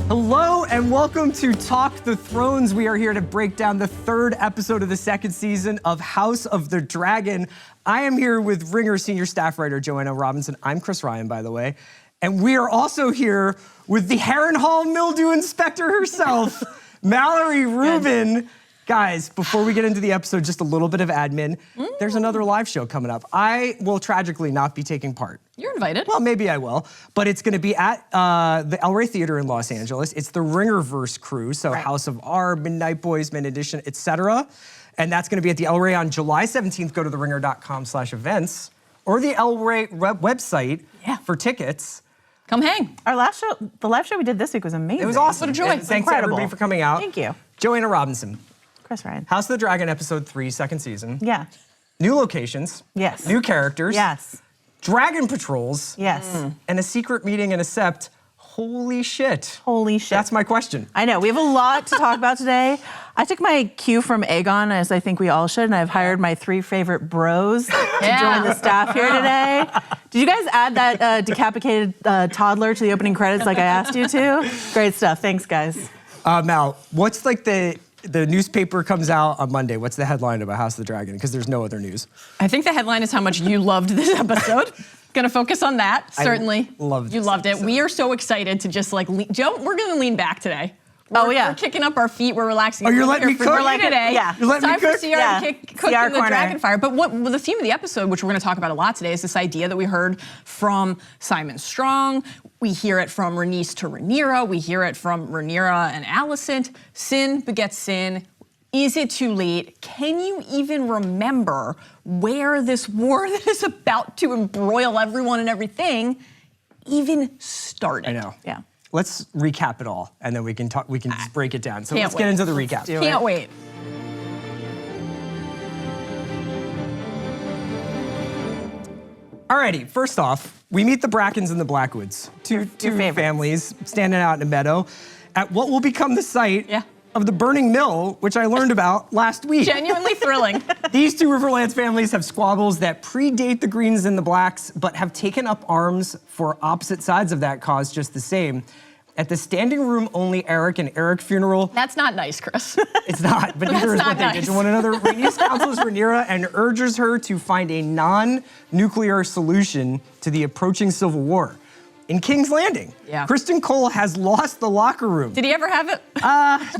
Hello and welcome to Talk the Thrones. We are here to break down the third episode of the second season of House of the Dragon. I am here with Ringer senior staff writer Joanna Robinson. I'm Chris Ryan, by the way. And we are also here with the Harrenhal mildew inspector herself, Mallory Rubin. Guys, before we get into the episode, just a little bit of admin. There's another live show coming up. I will tragically not be taking part. You're invited. Well, maybe I will, but it's gonna be at the El Rey Theater in Los Angeles. It's the Ringerverse crew, so Right. House House of R, Midnight Boys, Mid Edition, etc. And that's gonna be at the El Rey on July 17th. Go to theringer.com/events or the El Rey website for tickets. Come hang. Our last show, the live show we did this week was amazing. It was awesome. What a joy. And thanks to everybody for coming out. Thank you. Joanna Robinson, Chris Ryan. House of the Dragon episode 3, second season. Yeah. New locations. Yes. New characters. Yes. Dragon patrols. Yes. And a secret meeting in a Sept. Holy shit. Holy shit. That's my question. I know. We have a lot to talk about today. I took my cue from Aegon, as I think we all should, and I've hired my 3 favorite bros to join the staff here today. Did you guys add that decapitated toddler to the opening credits like I asked you to? Great stuff. Thanks, guys. Mal, what's like the newspaper comes out on Monday. What's the headline about House of the Dragon? Because there's no other news. I think the headline is how much you loved this episode. Gonna focus on that, certainly. Loved You this loved it. episode. We are so excited to just like, Joe, we're gonna lean back today. Oh, yeah. We're kicking up our feet, we're relaxing. Oh, you're We're letting here me for cook? you Like it, today. yeah. You're letting me Time for cook? CR Yeah. to cook CR in the corner. dragon fire. But the theme of the episode, which we're gonna talk about a lot today, is this idea that we heard from Simon Strong. We hear it from Rhaenys to Rhaenyra. We hear it from Rhaenyra and Alicent. Sin begets sin. Is it too late? Can you even remember where this war that is about to embroil everyone and everything even started? I know. Yeah. Let's recap it all, and then we can talk. We can just break it down. So Can't let's get wait. into the recap. do it. Can't wait. Alrighty, first off, we meet the Brackens and the Blackwoods, two favorites. families standing out in a meadow at what will become the site Yeah. of the burning mill, which I learned about last week. Genuinely thrilling. These two Riverlands families have squabbles that predate the Greens and the Blacks, but have taken up arms for opposite sides of that cause just the same. At the standing room only Eric and Eric funeral, That's not nice, Chris. it's not, but neither is That's what not they did to nice. one another. Rhaenys counsels Rhaenyra and urges her to find a non-nuclear solution to the approaching civil war. In King's Landing, Kristen Cole has lost the locker room. Did he ever have it?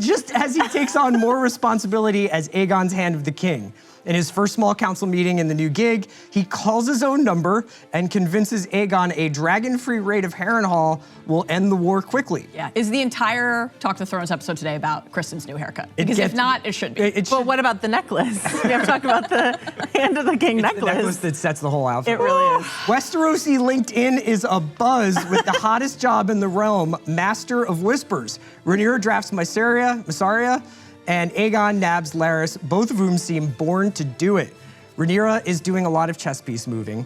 Just as he takes on more responsibility as Aegon's Hand of the King. In his first small council meeting in the new gig, he calls his own number and convinces Aegon a dragon-free raid of Harrenhal will end the war quickly. Yeah. Is the entire Talk the Thrones episode today about Kristen's new haircut? Because if gets- not, it should be. But what about the necklace? We have to talk about the Hand of the King The necklace. necklace that sets the whole outfit. It really is. Westerosi LinkedIn is abuzz with the hottest job in the realm, Master of Whispers. Rhaenyra drafts Mysaria, and Aegon nabs Larys, both of whom seem born to do it. Rhaenyra is doing a lot of chess piece moving.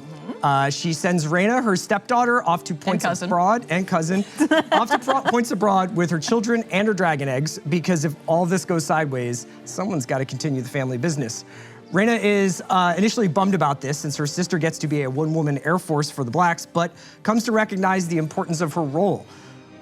She sends Rhaena, her stepdaughter, off to points cousin. abroad, and cousin, off to points abroad with her children and her dragon eggs, because if all this goes sideways, someone's got to continue the family business. Rhaena is initially bummed about this since her sister gets to be a one-woman Air Force for the Blacks, but comes to recognize the importance of her role.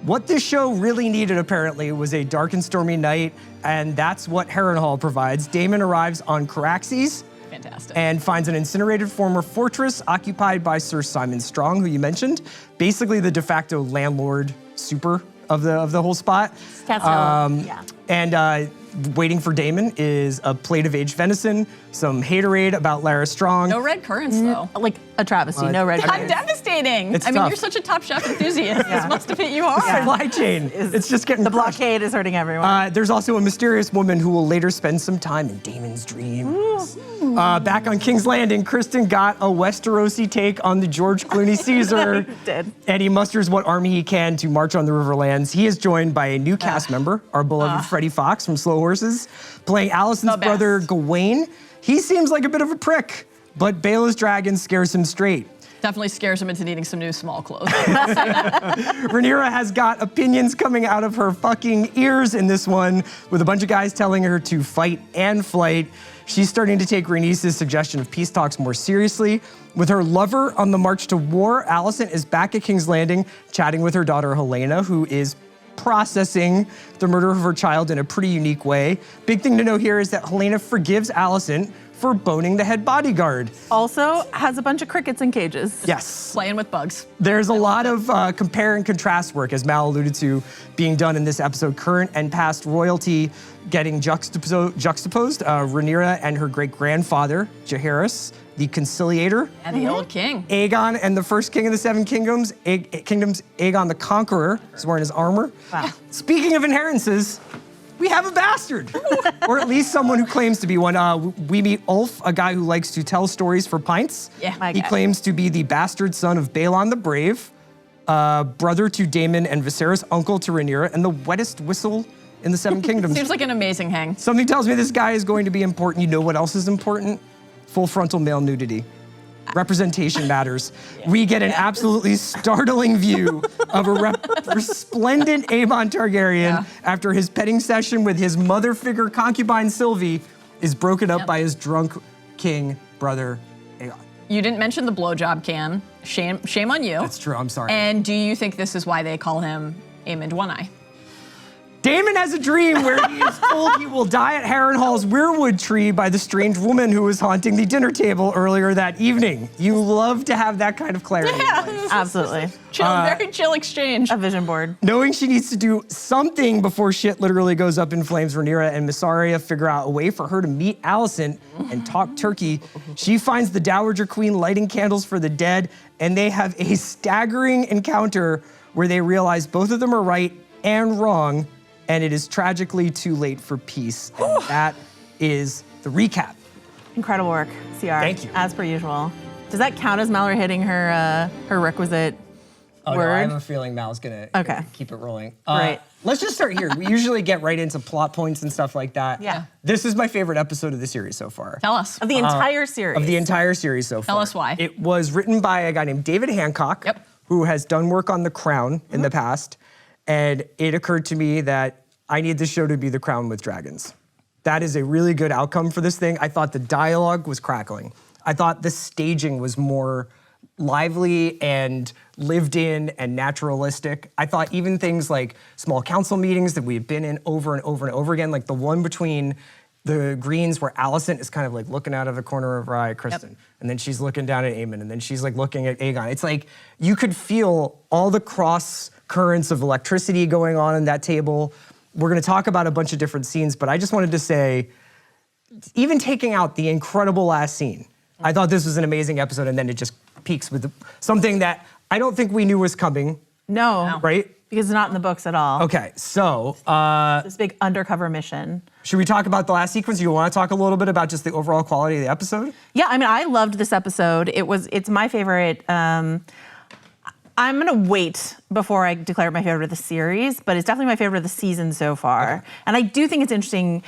What this show really needed, apparently, was a dark and stormy night, and that's what Harrenhal provides. Daemon arrives on Caraxes Fantastic. and finds an incinerated former fortress occupied by Sir Simon Strong, who you mentioned, basically the de facto landlord super of the whole spot. That's yeah. And waiting for Daemon is a plate of aged venison, some haterade about Larys Strong. No red currants, though. Like a travesty, no red How currants. devastating. It's I mean, tough. you're such a Top Chef enthusiast. This must have hit you hard. Supply chain. It's just getting The crushed. blockade is hurting everyone. There's also a mysterious woman who will later spend some time in Daemon's dreams. Back on King's Landing, Kristen got a Westerosi take on the George Clooney Caesar. Did. And he musters what army he can to march on the Riverlands. He is joined by a new cast member, our beloved Freddie Fox from Slow Horses, playing Alicent's The best. brother, Gawain. He seems like a bit of a prick, but Baela's dragon scares him straight. Definitely scares him into needing some new small clothes. Rhaenyra has got opinions coming out of her fucking ears in this one, with a bunch of guys telling her to fight and flight. She's starting to take Rhaenys' suggestion of peace talks more seriously. With her lover on the march to war, Alicent is back at King's Landing, chatting with her daughter Helena, who is processing the murder of her child in a pretty unique way. Big thing to know here is that Helaena forgives Alicent for boning the head bodyguard. Also has a bunch of crickets in cages. Yes. Playing with bugs. There's a lot of compare and contrast work, as Mal alluded to, being done in this episode. Current and past royalty getting juxtaposed. Rhaenyra and her great-grandfather, Jaehaerys, the conciliator. And the old king. Aegon and the first king of the Seven Kingdoms, Aegon the Conqueror, is wearing his armor. Wow. Speaking of inheritances, we have a bastard, or at least someone who claims to be one. We meet Ulf, a guy who likes to tell stories for pints. Yeah, my He guy. claims to be the bastard son of Balon the Brave, brother to Daemon and Viserys, uncle to Rhaenyra, and the wettest whistle in the Seven Kingdoms. Seems like an amazing hang. Something tells me this guy is going to be important. You know what else is important? Full frontal male nudity. Representation matters. We get an absolutely startling view of a resplendent Aemond Targaryen after his petting session with his mother figure concubine Sylvie is broken up by his drunk king brother Aegon. You didn't mention the blowjob can. Shame on you. That's true, I'm sorry. And do you think this is why they call him Aemond One-Eye? Daemon has a dream where he is told he will die at Harrenhal's weirwood tree by the strange woman who was haunting the dinner table earlier that evening. You love to have that kind of clarity. Yeah, Absolutely. chill, very chill exchange. A vision board. Knowing she needs to do something before shit literally goes up in flames, Rhaenyra and Mysaria figure out a way for her to meet Alicent and talk turkey. She finds the Dowager Queen lighting candles for the dead, and they have a staggering encounter where they realize both of them are right and wrong, and it is tragically too late for peace. And that is the recap. Incredible work, CR. Thank you. As per usual. Does that count as Mallory hitting her requisite Oh, word? no, I have a feeling Mal's gonna keep it rolling. Great. Let's just start here. We usually get right into plot points and stuff like that. Yeah. This is my favorite episode of the series so far. Tell us. Of the entire series. Of the entire series so far. Tell us why. It was written by a guy named David Hancock, Yep. who has done work on The Crown in the past. And it occurred to me that I need this show to be The Crown with dragons. That is a really good outcome for this thing. I thought the dialogue was crackling. I thought the staging was more lively and lived in and naturalistic. I thought even things like small council meetings that we had been in over and over and over again, like the one between the Greens where Alicent is kind of like looking out of the corner of her eye at Kristen, and then she's looking down at Aemond, and then she's like looking at Aegon. It's like you could feel all the cross currents of electricity going on in that table. We're gonna talk about a bunch of different scenes, but I just wanted to say, even taking out the incredible last scene, I thought this was an amazing episode, and then it just peaks with something that I don't think we knew was coming, No. right? Because it's not in the books at all. Okay, so This big undercover mission. should we talk about the last sequence? Do you want to talk a little bit about just the overall quality of the episode? Yeah, I mean, I loved this episode. It's my favorite. I'm gonna wait before I declare it my favorite of the series, but it's definitely my favorite of the season so far. Okay. And I do think it's interesting.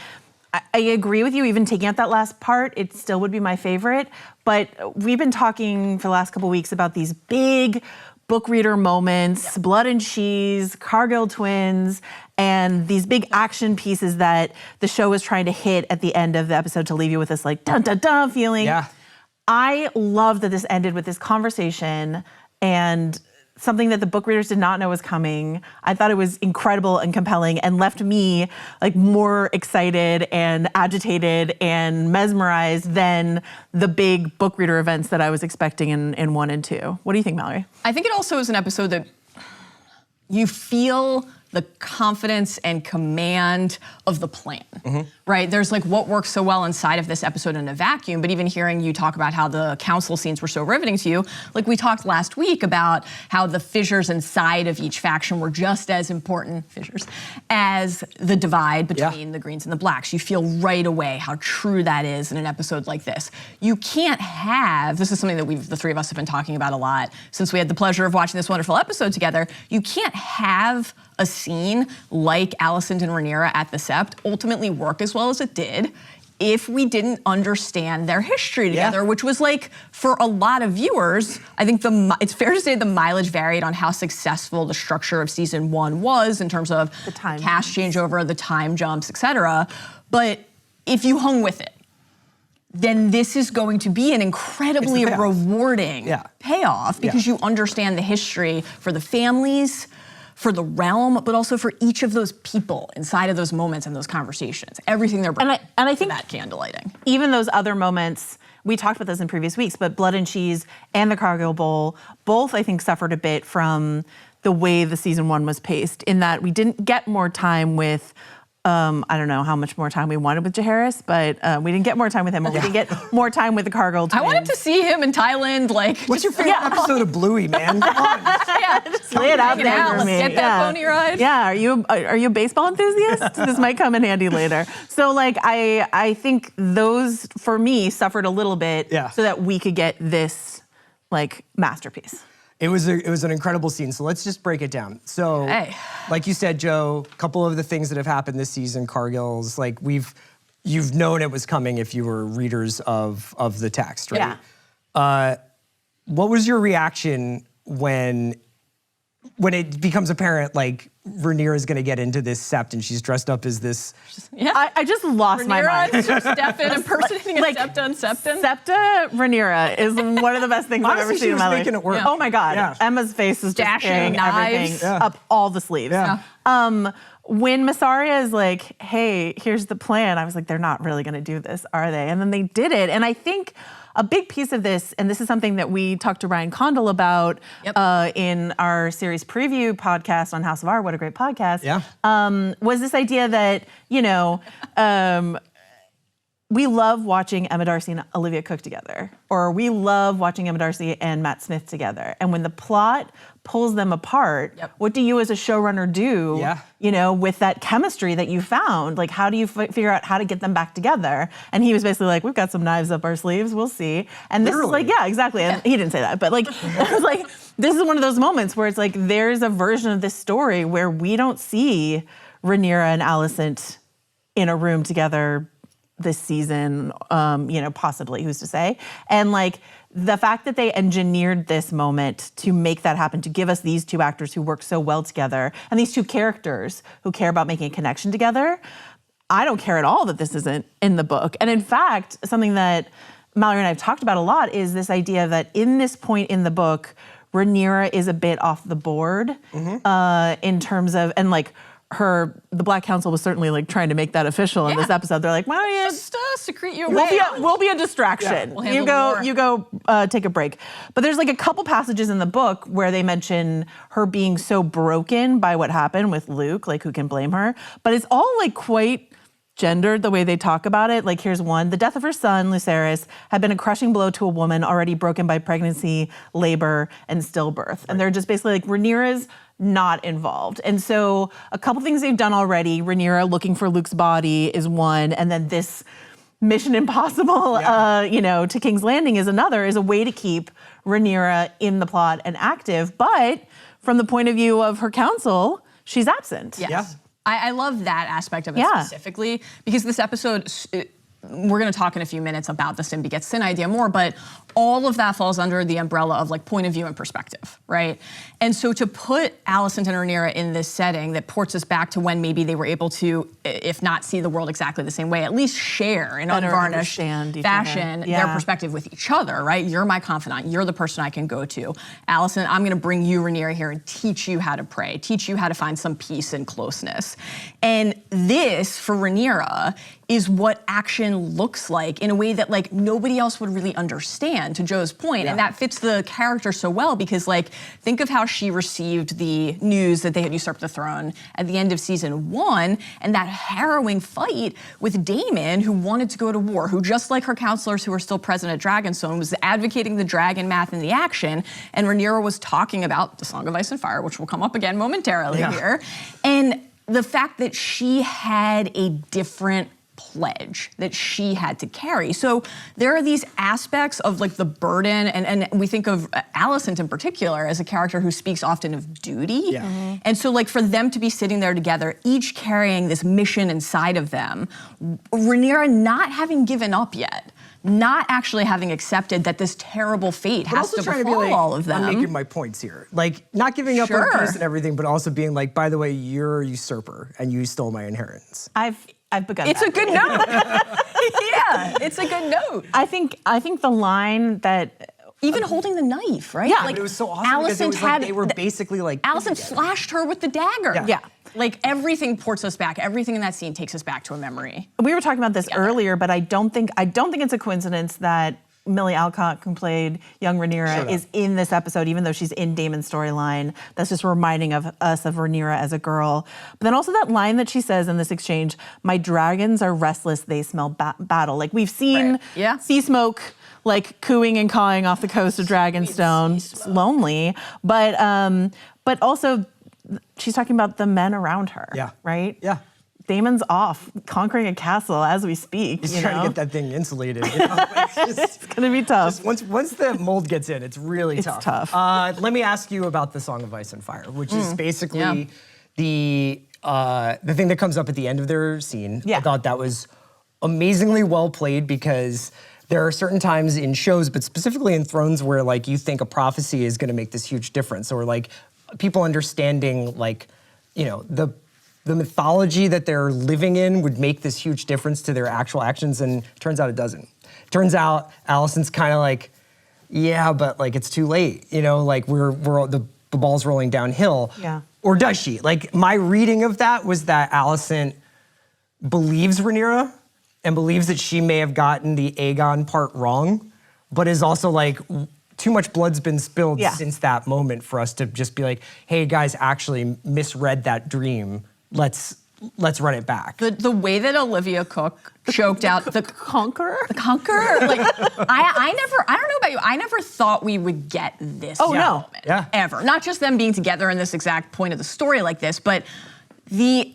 I agree with you, even taking out that last part, it still would be my favorite. But we've been talking for the last couple weeks about these big book reader moments, Blood and Cheese, Cargill twins, and these big action pieces that the show is trying to hit at the end of the episode to leave you with this like dun dun dun feeling. Yeah. I love that this ended with this conversation and something that the book readers did not know was coming. I thought it was incredible and compelling and left me like more excited and agitated and mesmerized than the big book reader events that I was expecting in 1 and 2. What do you think, Mallory? I think it also is an episode that you feel the confidence and command of the plan, right? There's like what works so well inside of this episode in a vacuum, but even hearing you talk about how the council scenes were so riveting to you, like we talked last week about how the fissures inside of each faction were just as important, fissures, as the divide between the Greens and the Blacks. You feel right away how true that is in an episode like this. You can't have, this is something that the three of us have been talking about a lot since we had the pleasure of watching this wonderful episode together. You can't have a scene like Alicent and Rhaenyra at the Sept ultimately work as well as it did if we didn't understand their history together, which was like, for a lot of viewers, I think it's fair to say the mileage varied on how successful the structure of season 1 was in terms of The time cast changeover, the time jumps, etc. But if you hung with it, then this is going to be an incredibly rewarding payoff because you understand the history for the families, for the realm, but also for each of those people inside of those moments and those conversations. Everything they're bringing and I think to that candlelighting. Even those other moments, we talked about this in previous weeks, but Blood and Cheese and the Cargill Bowl, both I think suffered a bit from the way the season 1 was paced, in that we didn't get more time with I don't know how much more time we wanted with Jaehaerys, but we didn't get more time with him, or we didn't get more time with the Cargill twins. I wanted to see him in Thailand, like. What's your favorite episode of Bluey, man? Come on. Just lay it out there for Let's me. get that pony ride. Yeah, are you a baseball enthusiast? This might come in handy later. So like I think those for me suffered a little bit so that we could get this like masterpiece. It was an incredible scene. So let's just break it down. So, like you said, Joe, a couple of the things that have happened this season, Cargill's, like you've known it was coming if you were readers of the text, right? Yeah. What was your reaction when it becomes apparent, like, Rhaenyra is going to get into this Sept and she's dressed up as this? I just lost my mind. Stefan impersonating a Septa and Septon. Septa Rhaenyra is one of the best things I've ever seen in my life. Making it work. Oh my God. Emma's face is just dashing everything up all the sleeves. When Massaria is like, hey, here's the plan, I was like, they're not really going to do this, are they? And then they did it. And I think a big piece of this, and this is something that we talked to Ryan Condal about in our series preview podcast on House of R, what a great podcast, was this idea that, we love watching Emma Darcy and Olivia Cook together, or we love watching Emma Darcy and Matt Smith together. And when the plot pulls them apart, what do you as a showrunner do, with that chemistry that you found? Like, how do you figure out how to get them back together? And he was basically like, we've got some knives up our sleeves, we'll see. And this is like, exactly. And he didn't say that, but like, it was like, this is one of those moments where it's like, there's a version of this story where we don't see Rhaenyra and Alicent in a room together this season, possibly, who's to say? And like the fact that they engineered this moment to make that happen, to give us these two actors who work so well together, and these two characters who care about making a connection together, I don't care at all that this isn't in the book. And in fact, something that Mallory and I have talked about a lot is this idea that in this point in the book, Rhaenyra is a bit off the board in terms of, and like, the Black Council was certainly like trying to make that official in this episode. They're like, why don't you just secrete you away? We'll be a distraction. We'll you go take a break. But there's like a couple passages in the book where they mention her being so broken by what happened with Luke, like who can blame her? But it's all like quite gendered the way they talk about it. Like here's one: the death of her son, Lucerys, had been a crushing blow to a woman already broken by pregnancy, labor, and stillbirth. And they're just basically like, Rhaenyra's not involved. And so a couple things they've done already, Rhaenyra looking for Luke's body is one, and then this Mission Impossible, to King's Landing is another, is a way to keep Rhaenyra in the plot and active. But from the point of view of her council, she's absent. Yes. Yeah. I love that aspect of it specifically, because this episode, we're going to talk in a few minutes about the Sin begets Sin idea more, but all of that falls under the umbrella of like point of view and perspective, right? And so to put Alicent and Rhaenyra in this setting that ports us back to when maybe they were able to, if not see the world exactly the same way, at least share in unvarnished fashion their perspective with each other, right? You're my confidant. You're the person I can go to. Alicent, I'm going to bring you, Rhaenyra, here and teach you how to pray, teach you how to find some peace and closeness. And this, for Rhaenyra, is what action looks like in a way that like nobody else would really understand, to Joe's point. And that fits the character so well because like, think of how she received the news that they had usurped the throne at the end of season 1 and that harrowing fight with Daemon, who wanted to go to war, who just like her counselors who are still present at Dragonstone was advocating the dragon math and the action. And Rhaenyra was talking about the Song of Ice and Fire, which will come up again momentarily here. And the fact that she had a different pledge that she had to carry. So there are these aspects of like the burden, and we think of Alicent in particular as a character who speaks often of duty. And so like for them to be sitting there together, each carrying this mission inside of them, Rhaenyra not having given up yet, not actually having accepted that this terrible fate has to befall all of them. I'm making my points here. Like, not giving up on peace and everything, but also being like, by the way, you're a usurper and you stole my inheritance. I've begun It's that. a good note. Yeah, it's a good note. I think the line that Even holding the knife, right? Yeah. But it was so awesome because it was like they were basically like Alicent slashed her with the dagger. Yeah. Like everything ports us back. Everything in that scene takes us back to a memory. We were talking about this earlier, but I don't think it's a coincidence that Millie Alcock, who played young Rhaenyra, is in this episode, even though she's in Daemon's storyline. That's just reminding us of Rhaenyra as a girl. But then also that line that she says in this exchange, "My dragons are restless, they smell battle." Like we've seen sea smoke, like cooing and cawing off the coast of Dragonstone. It's lonely, but also she's talking about the men around her. Yeah. Right. Yeah. Daemon's off conquering a castle as we speak. He's trying to get that thing insulated. It's gonna be tough. Once the mold gets in, it's really tough. Let me ask you about the Song of Ice and Fire, which is basically the thing that comes up at the end of their scene. Yeah. I thought that was amazingly well played because there are certain times in shows, but specifically in Thrones, where like you think a prophecy is going to make this huge difference, or like people understanding like, you know, the mythology that they're living in would make this huge difference to their actual actions, and it turns out it doesn't. Turns out Alicent's kind of like, yeah, but like it's too late, you know, like the ball's rolling downhill. Yeah. Or does she? Like my reading of that was that Alicent believes Rhaenyra and believes that she may have gotten the Aegon part wrong, but is also like, too much blood's been spilled since that moment for us to just be like, hey guys, actually misread that dream. Let's run it back. The way that Olivia Cook choked out the Conqueror? The Conqueror? Like, I don't know about you, I never thought we would get this moment, ever. Not just them being together in this exact point of the story like this, but the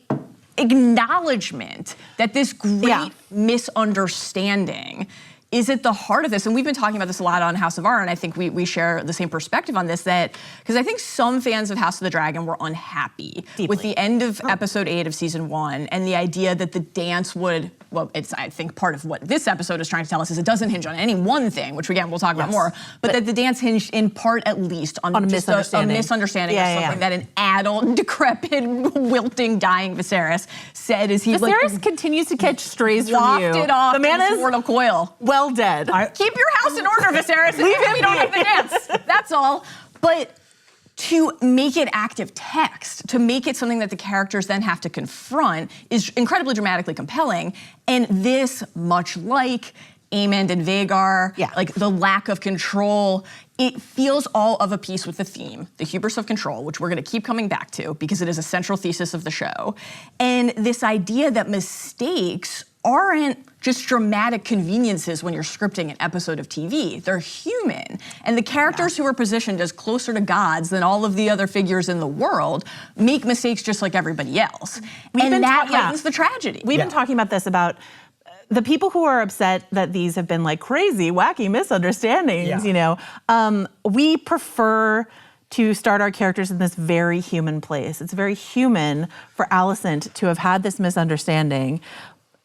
acknowledgement that this great misunderstanding is at the heart of this. And we've been talking about this a lot on House of R, and I think we share the same perspective on this, that because I think some fans of House of the Dragon were unhappy with the end of episode 8 of season 1 and the idea that the dance would, well, it's I think part of what this episode is trying to tell us is it doesn't hinge on any one thing, which again we'll talk about more, but that the dance hinged in part at least on just a misunderstanding of something that an adult, decrepit, wilting, dying Viserys said as he Viserys continues to catch strays from you. Wafted off the man is mortal coil. Well dead. Keep your house in order, Viserys, and maybe we don't have the dance. That's all. But to make it active text, to make it something that the characters then have to confront is incredibly dramatically compelling. And this, much like Aemond and Vhagar, like the lack of control, it feels all of a piece with the theme, the hubris of control, which we're gonna keep coming back to because it is a central thesis of the show. And this idea that mistakes aren't just dramatic conveniences when you're scripting an episode of TV. They're human. And the characters who are positioned as closer to gods than all of the other figures in the world make mistakes just like everybody else. And that heightens the tragedy. We've been talking about this, about the people who are upset that these have been like crazy, wacky misunderstandings, you know. We prefer to start our characters in this very human place. It's very human for Alicent to have had this misunderstanding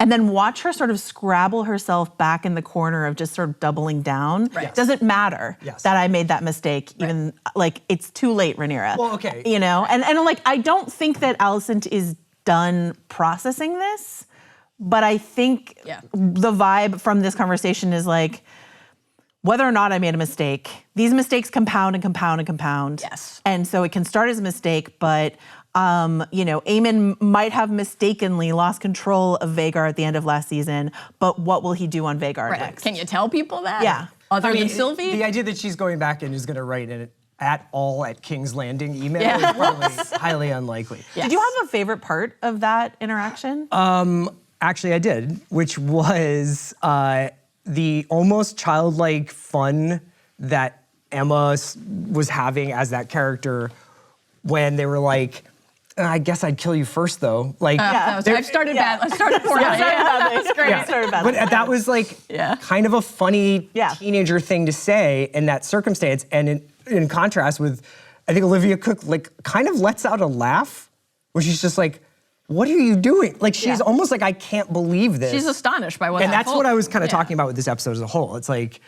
and then watch her sort of scrabble herself back in the corner of just sort of doubling down. Does it matter that I made that mistake? Even like it's too late, Rhaenyra. Well, okay. You know, and like I don't think that Alicent is done processing this, but I think the vibe from this conversation is like, whether or not I made a mistake, these mistakes compound and compound and compound. Yes. And so it can start as a mistake, but you know, Aemond might have mistakenly lost control of Vhagar at the end of last season, but what will he do on Vhagar next? Can you tell people that? Yeah. Other than Sylvie? The idea that she's going back and is gonna write an at King's Landing email is probably highly unlikely. Did you have a favorite part of that interaction? Actually, I did, which was the almost childlike fun that Emma was having as that character when they were like, I guess I'd kill you first, though. Like, I've started bad. I started poorly. That's great. But that was like kind of a funny teenager thing to say in that circumstance. And in contrast with, I think Olivia Cook like kind of lets out a laugh, where she's just like, "What are you doing?" Like she's almost like, "I can't believe this." She's astonished by what. And that's what I was kind of talking about with this episode as a whole. It's like,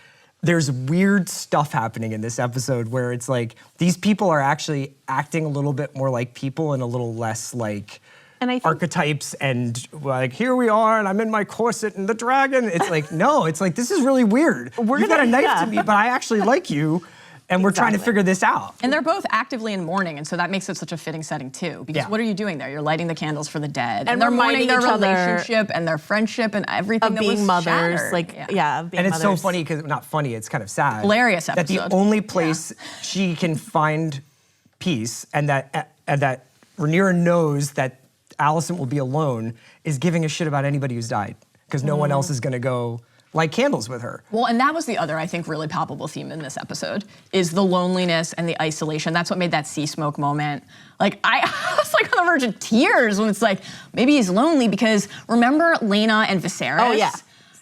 there's weird stuff happening in this episode where it's like these people are actually acting a little bit more like people and a little less like And I think archetypes and like, here we are and I'm in my corset and the dragon. It's like, no, it's like, this is really weird. You've got a knife to me, but I actually like you. And we're trying to figure this out. And they're both actively in mourning, and so that makes it such a fitting setting too. Because what are you doing there? You're lighting the candles for the dead, and they're mourning their relationship and their friendship and everything of that being was mothers, shattered. like being And it's so mothers. funny because not funny, it's kind of sad. Hilarious that episode. the only place she can find peace and that Rhaenyra knows that Alicent will be alone is giving a shit about anybody who's died because no one else is going to go light candles with her. Well, and that was the other, I think, really palpable theme in this episode, is the loneliness and the isolation. That's what made that sea smoke moment. Like, I was like on the verge of tears when it's like, maybe he's lonely because remember Laena and Viserys? Oh, yeah.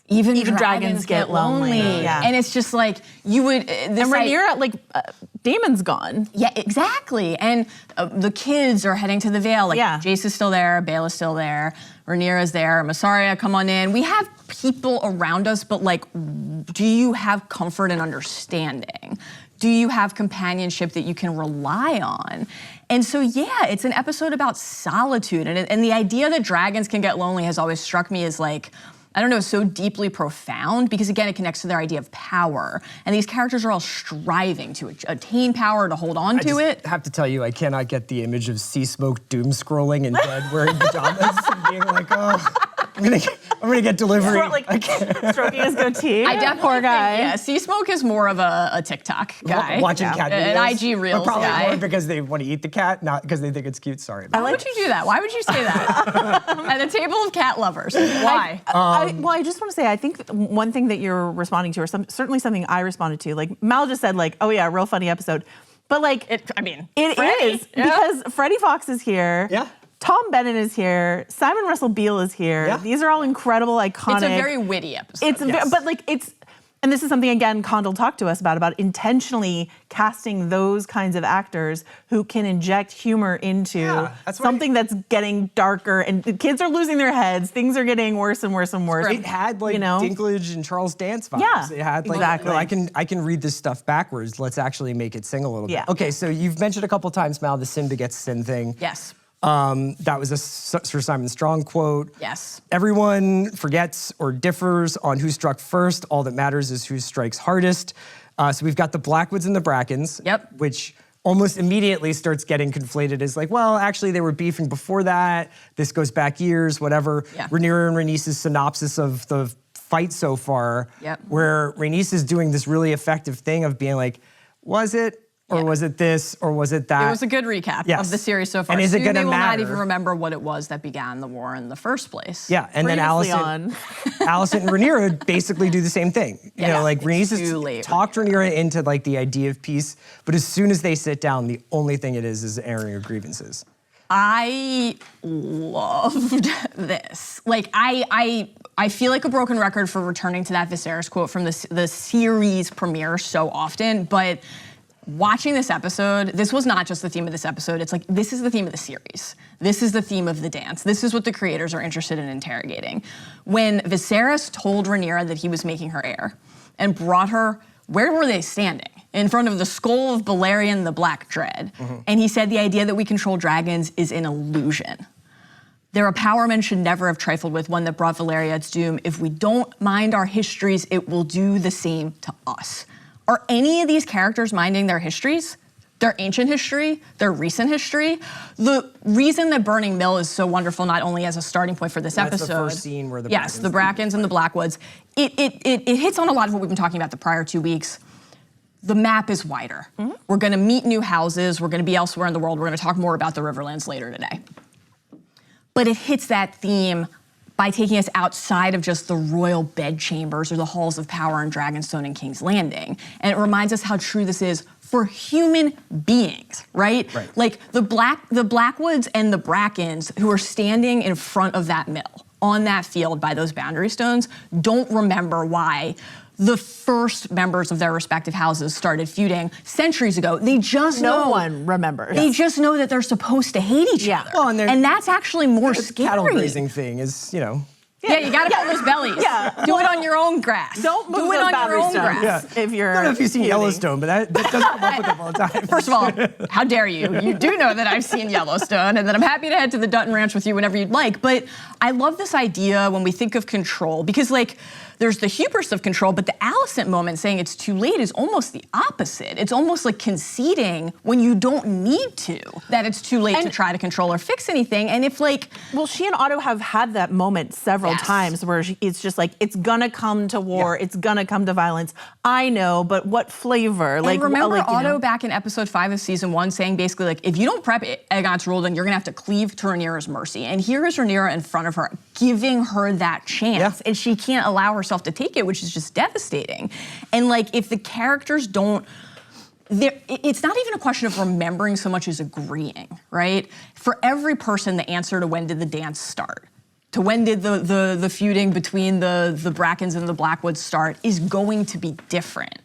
Even dragons get lonely. Yeah. And it's just like, you would... And Rhaenyra, Daemon's gone. Yeah, exactly. And the kids are heading to the Vale. Like, Jace is still there, Bael is still there, Rhaenyra's there, Massaria, come on in. We have people around us, but like, do you have comfort and understanding? Do you have companionship that you can rely on? And so, yeah, it's an episode about solitude. And the idea that dragons can get lonely has always struck me as like, I don't know, so deeply profound because, again, it connects to their idea of power. And these characters are all striving to attain power, to hold on to it. I have to tell you, I cannot get the image of sea smoke doom scrolling in bed wearing pajamas and being like, oh, I'm gonna get delivery. Stroking his goatee. I definitely Poor guy. think, Sea Smoke is more of a TikTok guy. Watching cat videos. An IG Reels But probably guy. more because they want to eat the cat, not because they think it's cute. Sorry. Why would you do that? Why would you say that? At a table of cat lovers. Why? I just want to say, I think one thing that you're responding to, or certainly something I responded to, like Mal just said, like, oh yeah, real funny episode. But like, it is because Freddie Fox is here. Yeah. Tom Bennett is here. Simon Russell Beale is here. Yeah. These are all incredible, iconic. It's a very witty episode. But like and this is something, again, Condell talked to us about intentionally casting those kinds of actors who can inject humor into something that's getting darker, and the kids are losing their heads. Things are getting worse and worse and worse. It had like Dinklage and Charles Dance vibes. Yeah, it had like, exactly. no, I can read this stuff backwards. Let's actually make it sing a little bit. Okay, so you've mentioned a couple times, Mal, the sin begets sin thing. Yes. That was a Sir Simon Strong quote. Yes. Everyone forgets or differs on who struck first. All that matters is who strikes hardest. So we've got the Blackwoods and the Brackens, which almost immediately starts getting conflated as like, well, actually they were beefing before that. This goes back years, whatever. Rhaenyra and Rhaenys' synopsis of the fight so far, where Rhaenys is doing this really effective thing of being like, was it? Or was it this, or was it that? It was a good recap of the series so far. And is it going to matter? They will not even remember what it was that began the war in the first place. Yeah, and then Alicent and Rhaenyra basically do the same thing. You know, like Rhaenys talked Rhaenyra into like the idea of peace, but as soon as they sit down, the only thing it is airing of grievances. I loved this. Like, I feel like a broken record for returning to that Viserys quote from the series premiere so often, but watching this episode, this was not just the theme of this episode. It's like, this is the theme of the series. This is the theme of the dance. This is what the creators are interested in interrogating. When Viserys told Rhaenyra that he was making her heir and brought her, where were they standing? In front of the skull of Balerion the Black Dread. And he said the idea that we control dragons is an illusion. They're a power men should never have trifled with, one that brought Valeria its doom. If we don't mind our histories, it will do the same to us. Are any of these characters minding their histories? Their ancient history, their recent history? The reason that Burning Mill is so wonderful, not only as a starting point for this episode. That's the first scene where the the Brackens and the Blackwoods. It hits on a lot of what we've been talking about the prior 2 weeks. The map is wider. We're gonna meet new houses. We're gonna be elsewhere in the world. We're gonna talk more about the Riverlands later today. But it hits that theme by taking us outside of just the royal bedchambers or the halls of power in Dragonstone and King's Landing. And it reminds us how true this is for human beings, right? Like the Blackwoods and the Brackens who are standing in front of that mill on that field by those boundary stones don't remember why the first members of their respective houses started feuding centuries ago. They just know. No one remembers. They just know that they're supposed to hate each other. Well, and that's actually more scary. Cattle grazing thing is, you know. Yeah, you gotta fill those bellies. Yeah. Do it on your own grass. Don't move Do it those on your battery own stones grass. if you're I don't know if you've seen feuding. Yellowstone, but that doesn't come up with them all the time. First of all, how dare you? You do know that I've seen Yellowstone, and that I'm happy to head to the Dutton Ranch with you whenever you'd like. But I love this idea when we think of control, because like there's the hubris of control, but the Alicent moment saying it's too late is almost the opposite. It's almost like conceding when you don't need to, that it's too late to try to control or fix anything. And if like... Well, she and Otto have had that moment several times where it's just like, it's gonna come to war, it's gonna come to violence. I know, but what flavor? And like, remember like, Otto back in episode 5 of season 1 saying basically like, if you don't prep Aegon's rule, then you're gonna have to cleave to Rhaenyra's mercy. And here is Rhaenyra in front of her, giving her that chance. And she can't allow herself to take it, which is just devastating. And like, if the characters don't, it's not even a question of remembering so much as agreeing, right? For every person, the answer to when did the dance start, to when did the feuding between the Brackens and the Blackwoods start, is going to be different.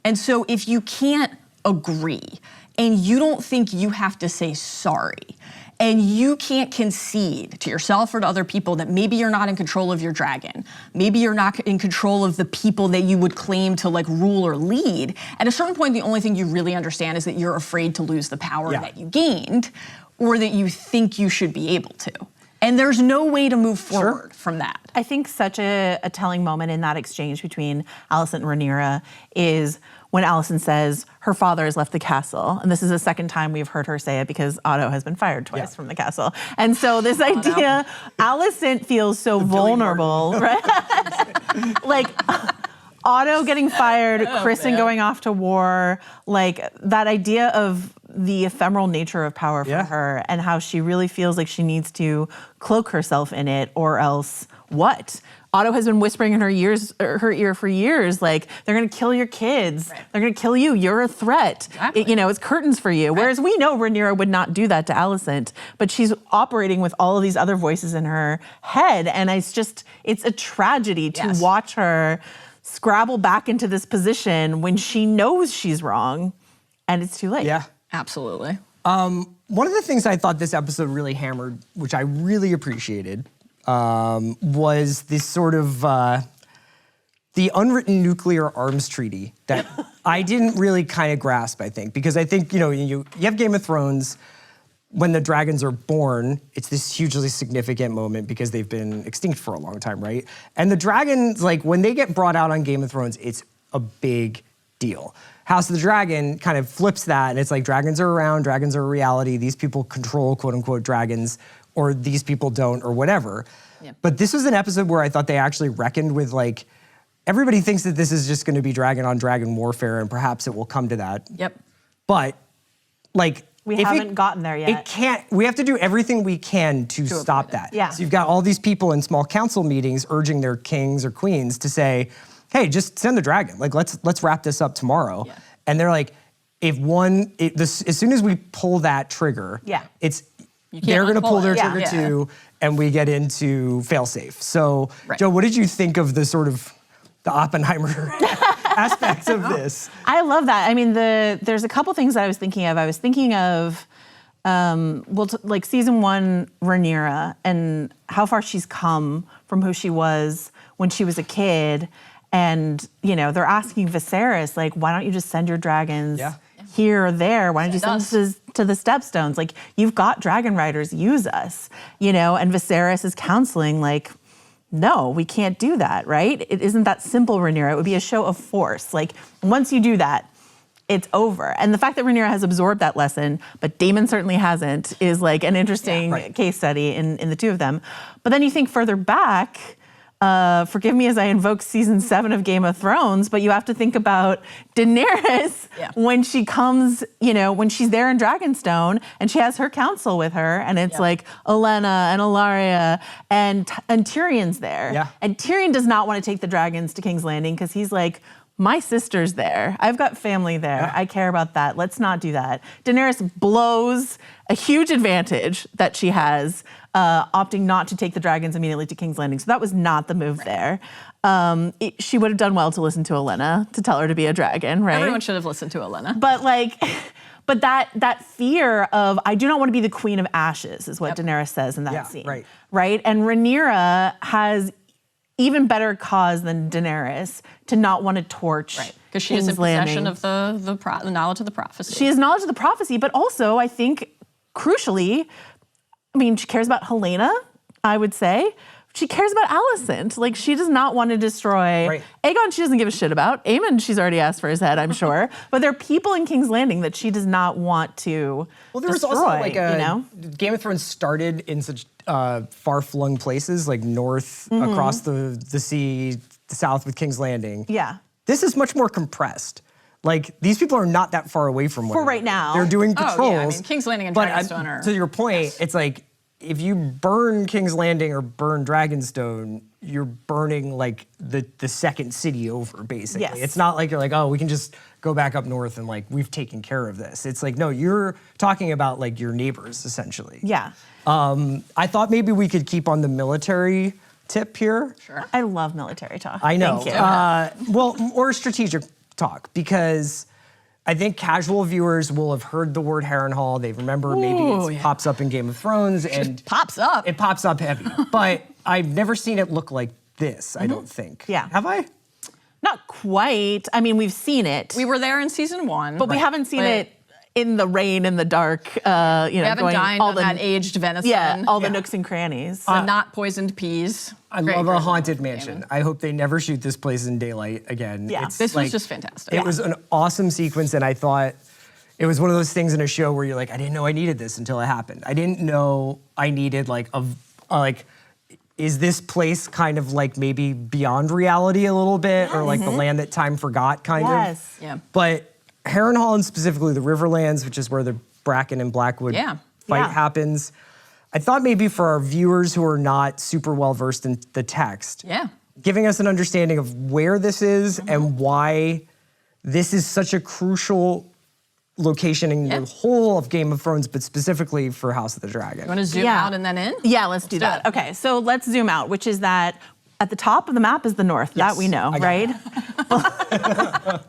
And so if you can't agree, and you don't think you have to say sorry, and you can't concede to yourself or to other people that maybe you're not in control of your dragon, maybe you're not in control of the people that you would claim to like rule or lead, at a certain point, the only thing you really understand is that you're afraid to lose the power that you gained, or that you think you should be able to. And there's no way to move forward from that. I think such a telling moment in that exchange between Alicent and Rhaenyra is when Alicent says her father has left the castle. And this is the second time we've heard her say it because Otto has been fired twice from the castle. And so this idea, Alicent feels so vulnerable, right? Like Otto getting fired, Kristen going off to war, like that idea of the ephemeral nature of power for her and how she really feels like she needs to cloak herself in it, or else what? Otto has been whispering in her ear for years, like, they're gonna kill your kids. They're gonna kill you, you're a threat. Exactly. It's curtains for you. Whereas we know Rhaenyra would not do that to Alicent, but she's operating with all of these other voices in her head. And it's a tragedy to watch her scrabble back into this position when she knows she's wrong and it's too late. Yeah. Absolutely. One of the things I thought this episode really hammered, which I really appreciated, was this sort of the unwritten nuclear arms treaty that I didn't really kind of grasp, I think, because I think, you have Game of Thrones, when the dragons are born, it's this hugely significant moment because they've been extinct for a long time, right? And the dragons, like when they get brought out on Game of Thrones, it's a big deal. House of the Dragon kind of flips that, and it's like dragons are around, dragons are a reality, these people control quote unquote dragons, or these people don't, or whatever. Yep. But this was an episode where I thought they actually reckoned with like, everybody thinks that this is just gonna be dragon on dragon warfare, and perhaps it will come to that. Yep. But like, we haven't gotten there yet. We have to do everything we can to stop that. Yeah. So you've got all these people in small council meetings urging their kings or queens to say, hey, just send the dragon. Like, let's wrap this up tomorrow. Yeah. And they're like, as soon as we pull that trigger, they're gonna pull their trigger too, and we get into failsafe. So, Joe, what did you think of the sort of the Oppenheimer aspects of this? I love that. I mean, there's a couple things that I was thinking of. I was thinking of, like season 1, Rhaenyra, and how far she's come from who she was when she was a kid. And, they're asking Viserys, like, why don't you just send your dragons here or there? Why don't you send us to the Stepstones? Like, you've got dragon riders, use us, And Viserys is counseling, like, no, we can't do that, right? It isn't that simple, Rhaenyra. It would be a show of force. Like, once you do that, it's over. And the fact that Rhaenyra has absorbed that lesson, but Daemon certainly hasn't, is like an interesting case study in the two of them. But then you think further back, forgive me as I invoke season 7 of Game of Thrones, but you have to think about Daenerys when she comes, when she's there in Dragonstone and she has her council with her, and it's like Olenna and Ilaria and Tyrion's there. Yeah. And Tyrion does not want to take the dragons to King's Landing because he's like, my sister's there. I've got family there. Yeah. I care about that. Let's not do that. Daenerys blows a huge advantage that she has, opting not to take the dragons immediately to King's Landing. So that was not the move there. She would have done well to listen to Olenna to tell her to be a dragon, right? Everyone should have listened to Olenna. But that fear of, I do not want to be the queen of ashes is what Daenerys says in that scene. Right? And Rhaenyra has even better cause than Daenerys to not want to torch Because she is in King's possession Landing. of the knowledge of the prophecy. She has knowledge of the prophecy, but also I think crucially, I mean, she cares about Helena, I would say. She cares about Alicent. Like, she does not want to destroy. Aegon, she doesn't give a shit about. Aemond, she's already asked for his head, I'm sure. But there are people in King's Landing that she does not want to Well, there was destroy, also like you know? Game of Thrones started in such far-flung places, like north across the sea, the south with King's Landing. Yeah. This is much more compressed. Like, these people are not that far away from one For another. right now. They're doing patrols. Oh, yeah, I mean, King's Landing and but Dragonstone are... to your point, it's like, if you burn King's Landing or burn Dragonstone, you're burning like the second city over, basically. Yes. It's not like you're like, oh, we can just go back up north and like we've taken care of this. It's like, no, you're talking about like your neighbors essentially. Yeah. I thought maybe we could keep on the military tip here. Sure. I love military talk. I know. Thank you. Well, or strategic talk, because I think casual viewers will have heard the word Harrenhal. They remember maybe it pops up in Game of Thrones and Pops up. it pops up heavy. But I've never seen it look like this, I don't think. Yeah. Have I? Not quite. I mean, we've seen it. We were there in season 1. But we haven't seen it in the rain and the dark, you know, We haven't going dined all on that aged venison. Yeah, all the nooks and crannies. The not poisoned peas. I love a haunted mansion. I hope they never shoot this place in daylight again. Yeah. This was just fantastic. It was an awesome sequence, and I thought it was one of those things in a show where you're like, I didn't know I needed this until it happened. I didn't know I needed like is this place kind of like maybe beyond reality a little bit, or like the land that time forgot kind of? Yeah. But Harrenhal, and specifically the Riverlands, which is where the Bracken and Blackwood fight happens, I thought maybe for our viewers who are not super well versed in the text, giving us an understanding of where this is and why this is such a crucial location in the whole of Game of Thrones, but specifically for House of the Dragon. You want to zoom out and then in? Yeah, let's do that. Okay, so let's zoom out, which is that at the top of the map is the north. That we know, right?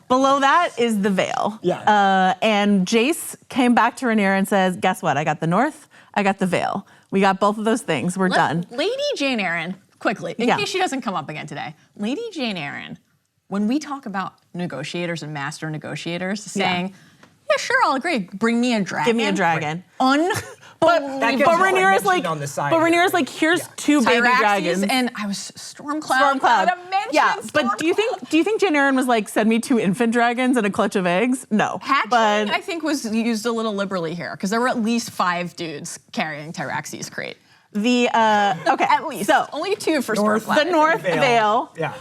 Below that is the Vale. Yeah. And Jace came back to Rhaenyra and says, guess what? I got the north, I got the Vale. We got both of those things. We're done. Lady Jane Eyre, quickly, in case she doesn't come up again today. Lady Jane Eyre, when we talk about negotiators and master negotiators, saying, yeah, sure, I'll agree. Bring me a dragon. Give me a dragon. But Rhaenyra's like, on the side. but Rhaenyra's like, here's two baby Tyraxes, dragons. and I was Stormcloud. But do you think Jane Eyre was like, send me 2 infant dragons and a clutch of eggs? No. Hatchling, I think, was used a little liberally here, because there were at least 5 dudes carrying Tyraxes' crate. Okay, At least. So only 2 for Stormcloud. the North Vale, Yeah.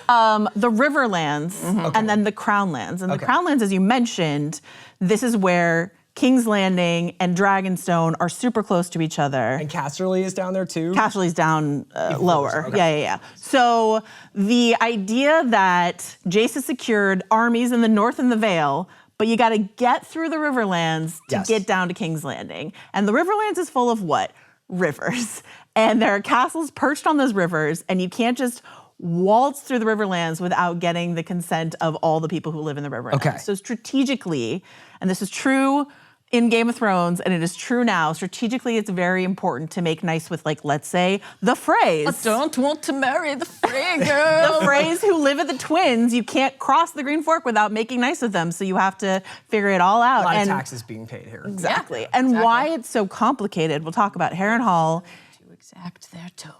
the Riverlands, and then the Crownlands. And the Crownlands, as you mentioned, this is where King's Landing and Dragonstone are super close to each other. And Casterly is down there too? Casterly's down lower. Yeah. So the idea that Jace has secured armies in the north and the Vale, but you got to get through the Riverlands to get down to King's Landing. And the Riverlands is full of what? Rivers. And there are castles perched on those rivers, and you can't just waltz through the Riverlands without getting the consent of all the people who live in the Riverlands. Okay. So strategically, and this is true in Game of Thrones, and it is true now, strategically it's very important to make nice with, like, let's say, the Freys. I don't want to marry the Frey girl. The Freys who live at the Twins, you can't cross the Green Fork without making nice with them, so you have to figure it all out. A lot of taxes being paid here. Exactly. And why it's so complicated, we'll talk about Harrenhal. To exact their toe.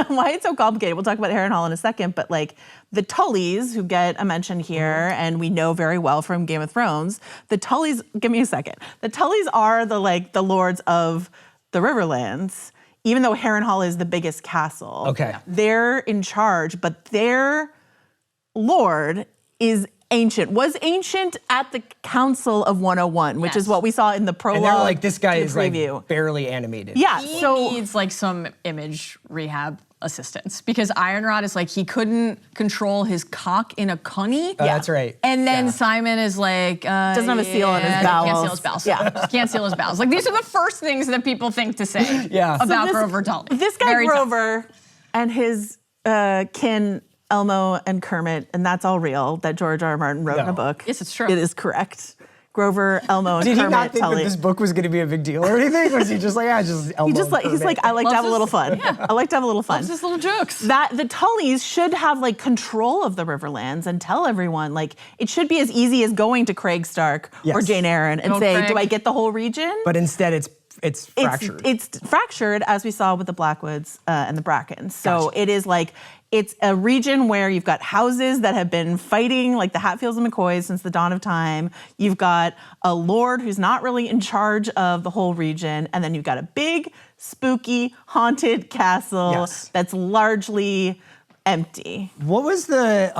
Why it's so complicated, we'll talk about Harrenhal in a second, but like the Tullys, who get a mention here, and we know very well from Game of Thrones, the Tullys, give me a second. The Tullys are the lords of the Riverlands, even though Harrenhal is the biggest castle. Okay. They're in charge, but their lord is ancient, was ancient at the Council of 101, which is what we saw in the prologue. And they're like, this guy is preview. like barely animated. Yeah, He so needs like some image rehab assistance, because Ironrod is like, he couldn't control his cock in a cunny. Oh, that's right. And then Simon is like, doesn't have a seal on his Can't bowels. seal his bowels. Yeah. Just can't seal his bowels. Like, these are the first things that people think to say about Grover Tully. This guy Very tough. Grover and his kin Elmo and Kermit, and that's all real, that George R. R. Martin wrote in a book. Yes, it's true. It is correct. Grover, Elmo, and Did he Kermit, not think Tully. that this book was going to be a big deal or anything? Was he just like, just Elmo He's and like, I like to have a little fun. I like to have a little fun. Loves his little jokes. That the Tullys should have like control of the Riverlands and tell everyone, like, it should be as easy as going to Craig Stark or Yes. Jane Eyre and Go say, Craig. do I get the whole region? But instead, it's fractured. It's fractured, as we saw with the Blackwoods and the Brackens. So Gotcha. it is like, it's a region where you've got houses that have been fighting, like the Hatfields and McCoys, since the dawn of time. You've got a lord who's not really in charge of the whole region. And then you've got a big, spooky, haunted castle Yes. that's largely empty. What was the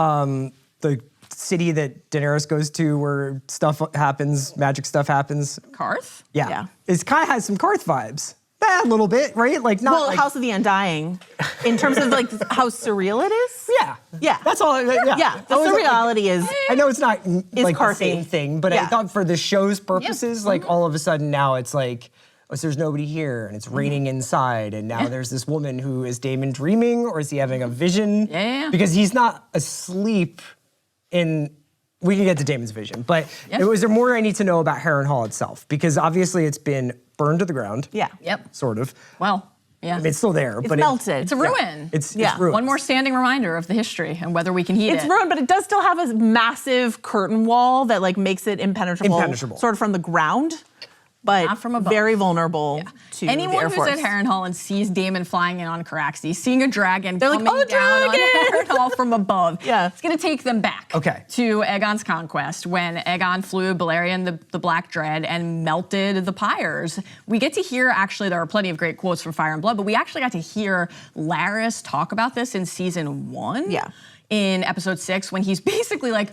city that Daenerys goes to where stuff happens, magic stuff happens? Karth? Yeah. It kind of has some Karth vibes. A little bit, right? Like not Well, like, House of the Undying, in terms of like how surreal it is. Yeah. Yeah. That's all. Yeah. Yeah, the I was like- surreality is. I know it's not like the Karthy. same thing, but I Yeah. thought for the show's purposes, like all of a sudden now it's like, oh, so there's nobody here and it's raining inside, and now there's this woman who is Daemon dreaming, or is he having a vision? Yeah. Because he's not asleep in. We can get to Daemon's vision, but was there more I need to know about Harrenhal itself? Because obviously it's been burned to the ground. Yeah. Yep. Sort of. Well, yeah. I mean, it's still there, It's but melted. It's a ruin. It's Yeah. ruined. One more standing reminder of the history and whether we can heat It's it. ruined, but it does still have a massive curtain wall that like makes it impenetrable, Impenetrable. sort of from the ground, but Not from above. very vulnerable to Anyone the Air who's Force. at Harrenhal and sees Daemon flying in on Caraxes, seeing a dragon They're like, coming "Oh, down dragon!" on Harrenhal from above, Yeah. it's going to take them back Okay. to Aegon's conquest when Aegon flew Balerion the Black Dread and melted the pyres. We get to hear, actually, there are plenty of great quotes from Fire and Blood, but we actually got to hear Larys talk about this in season 1. Yeah. In episode 6, when he's basically like,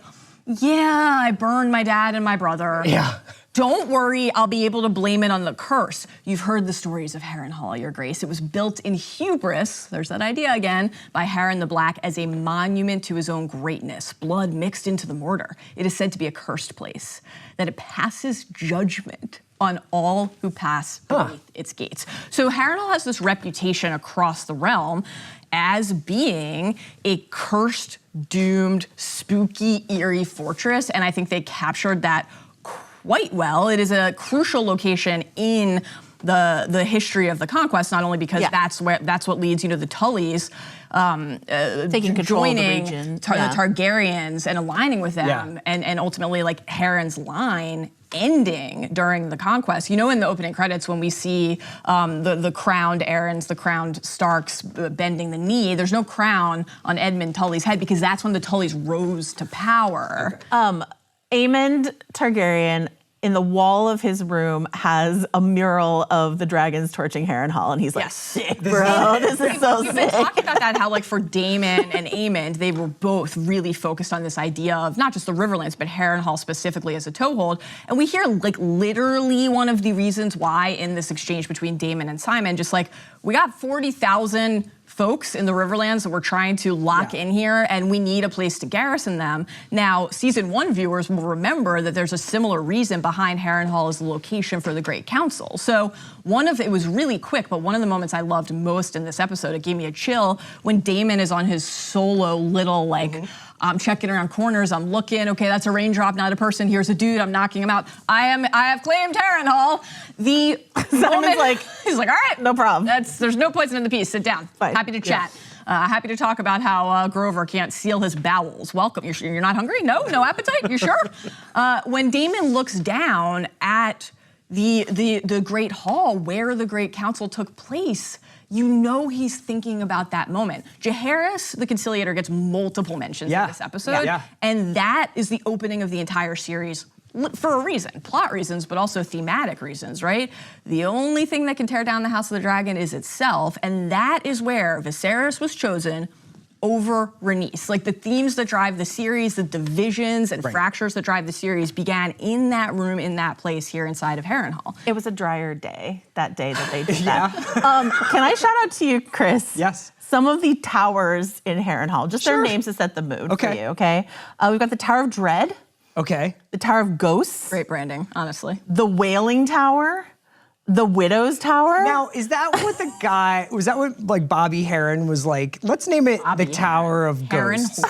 yeah, I burned my dad and my brother. Yeah. Don't worry, I'll be able to blame it on the curse. You've heard the stories of Harrenhal, Your Grace. It was built in hubris, there's that idea again, by Harren the Black as a monument to his own greatness, blood mixed into the mortar. It is said to be a cursed place, that it passes judgment on all who pass beneath its gates. So Harrenhal has this reputation across the realm as being a cursed, doomed, spooky, eerie fortress, and I think they captured that quite well. It is a crucial location in the history of the conquest, not only because that's what leads the Tullys Taking control of the joining region. the Targaryens and aligning with them, and ultimately like Harren's line ending during the conquest. In the opening credits when we see the crowned Aarons, the crowned Starks bending the knee, there's no crown on Edmund Tully's head because that's when the Tullys rose to power. Aemond Targaryen, in the wall of his room, has a mural of the dragons torching Harrenhal, and he's like, sick, bro, this is so We've been sick. talking about that, how like for Daemon and Aemond, they were both really focused on this idea of not just the Riverlands, but Harrenhal specifically as a toehold. And we hear like literally one of the reasons why in this exchange between Daemon and Simon, just like, we got 40,000 folks in the Riverlands that we're trying to lock in here, and we need a place to garrison them. Now, season 1 viewers will remember that there's a similar reason behind Harrenhal as the location for the Great Council. So it was really quick, but one of the moments I loved most in this episode, it gave me a chill, when Daemon is on his solo little like, I'm checking around corners, I'm looking, okay, that's a raindrop, not a person, here's a dude, I'm knocking him out. I have claimed Harrenhal. Simon's like, he's like, all right, no problem. There's no poison in the piece, sit down. Fine. Happy to chat. Happy to talk about how Grover can't seal his bowels. Welcome, you're not hungry? No appetite, you sure? When Daemon looks down at the Great Hall where the Great Council took place, he's thinking about that moment. Jaehaerys, the Conciliator, gets multiple mentions in this episode, and that is the opening of the entire series for a reason, plot reasons, but also thematic reasons, right? The only thing that can tear down the House of the Dragon is itself, and that is where Viserys was chosen over Rhaenys. Like the themes that drive the series, the divisions and fractures that drive the series began in that room, in that place here inside of Harrenhal. It was a drier day, that day that they did that. Can I shout out to you, Chris? Yes. Some of the towers in Harrenhal, just their names to set the mood for you, okay? We've got the Tower of Dread. Okay. The Tower of Ghosts. Great branding, honestly. The Wailing Tower. The Widow's Tower? Now, is that what was that what like Bobby Heron was like, let's name it the Tower of Ghosts?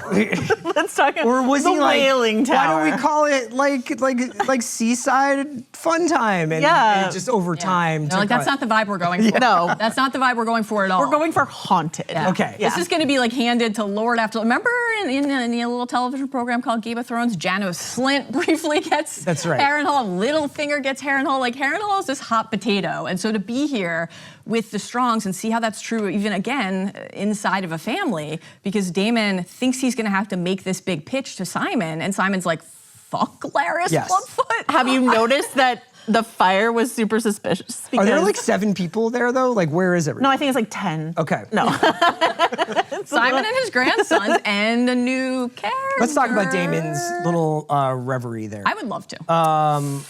Let's talk about Or was the he like, Wailing Tower. why don't we call it like Seaside Fun Time? And, and just over time. No, like that's not the vibe we're going for. No. That's not the vibe we're going for at all. We're going for Haunted. Okay. This is going to be like handed to Lord after. Remember in a little television program called Game of Thrones, Janos Slint briefly gets Harrenhal. Littlefinger gets Harrenhal. Like Harrenhal is this hot potato, and so to be here with the Strongs and see how that's true even again inside of a family, because Daemon thinks he's going to have to make this big pitch to Simon, and Simon's like, "Fuck, Larys Clubfoot." Have you noticed that the fire was super suspicious? Are there like 7 people there though? Like where is everyone? No, I think it's like 10. Okay. No. Simon and his grandsons and a new character. Let's talk about Daemon's little reverie there. I would love to.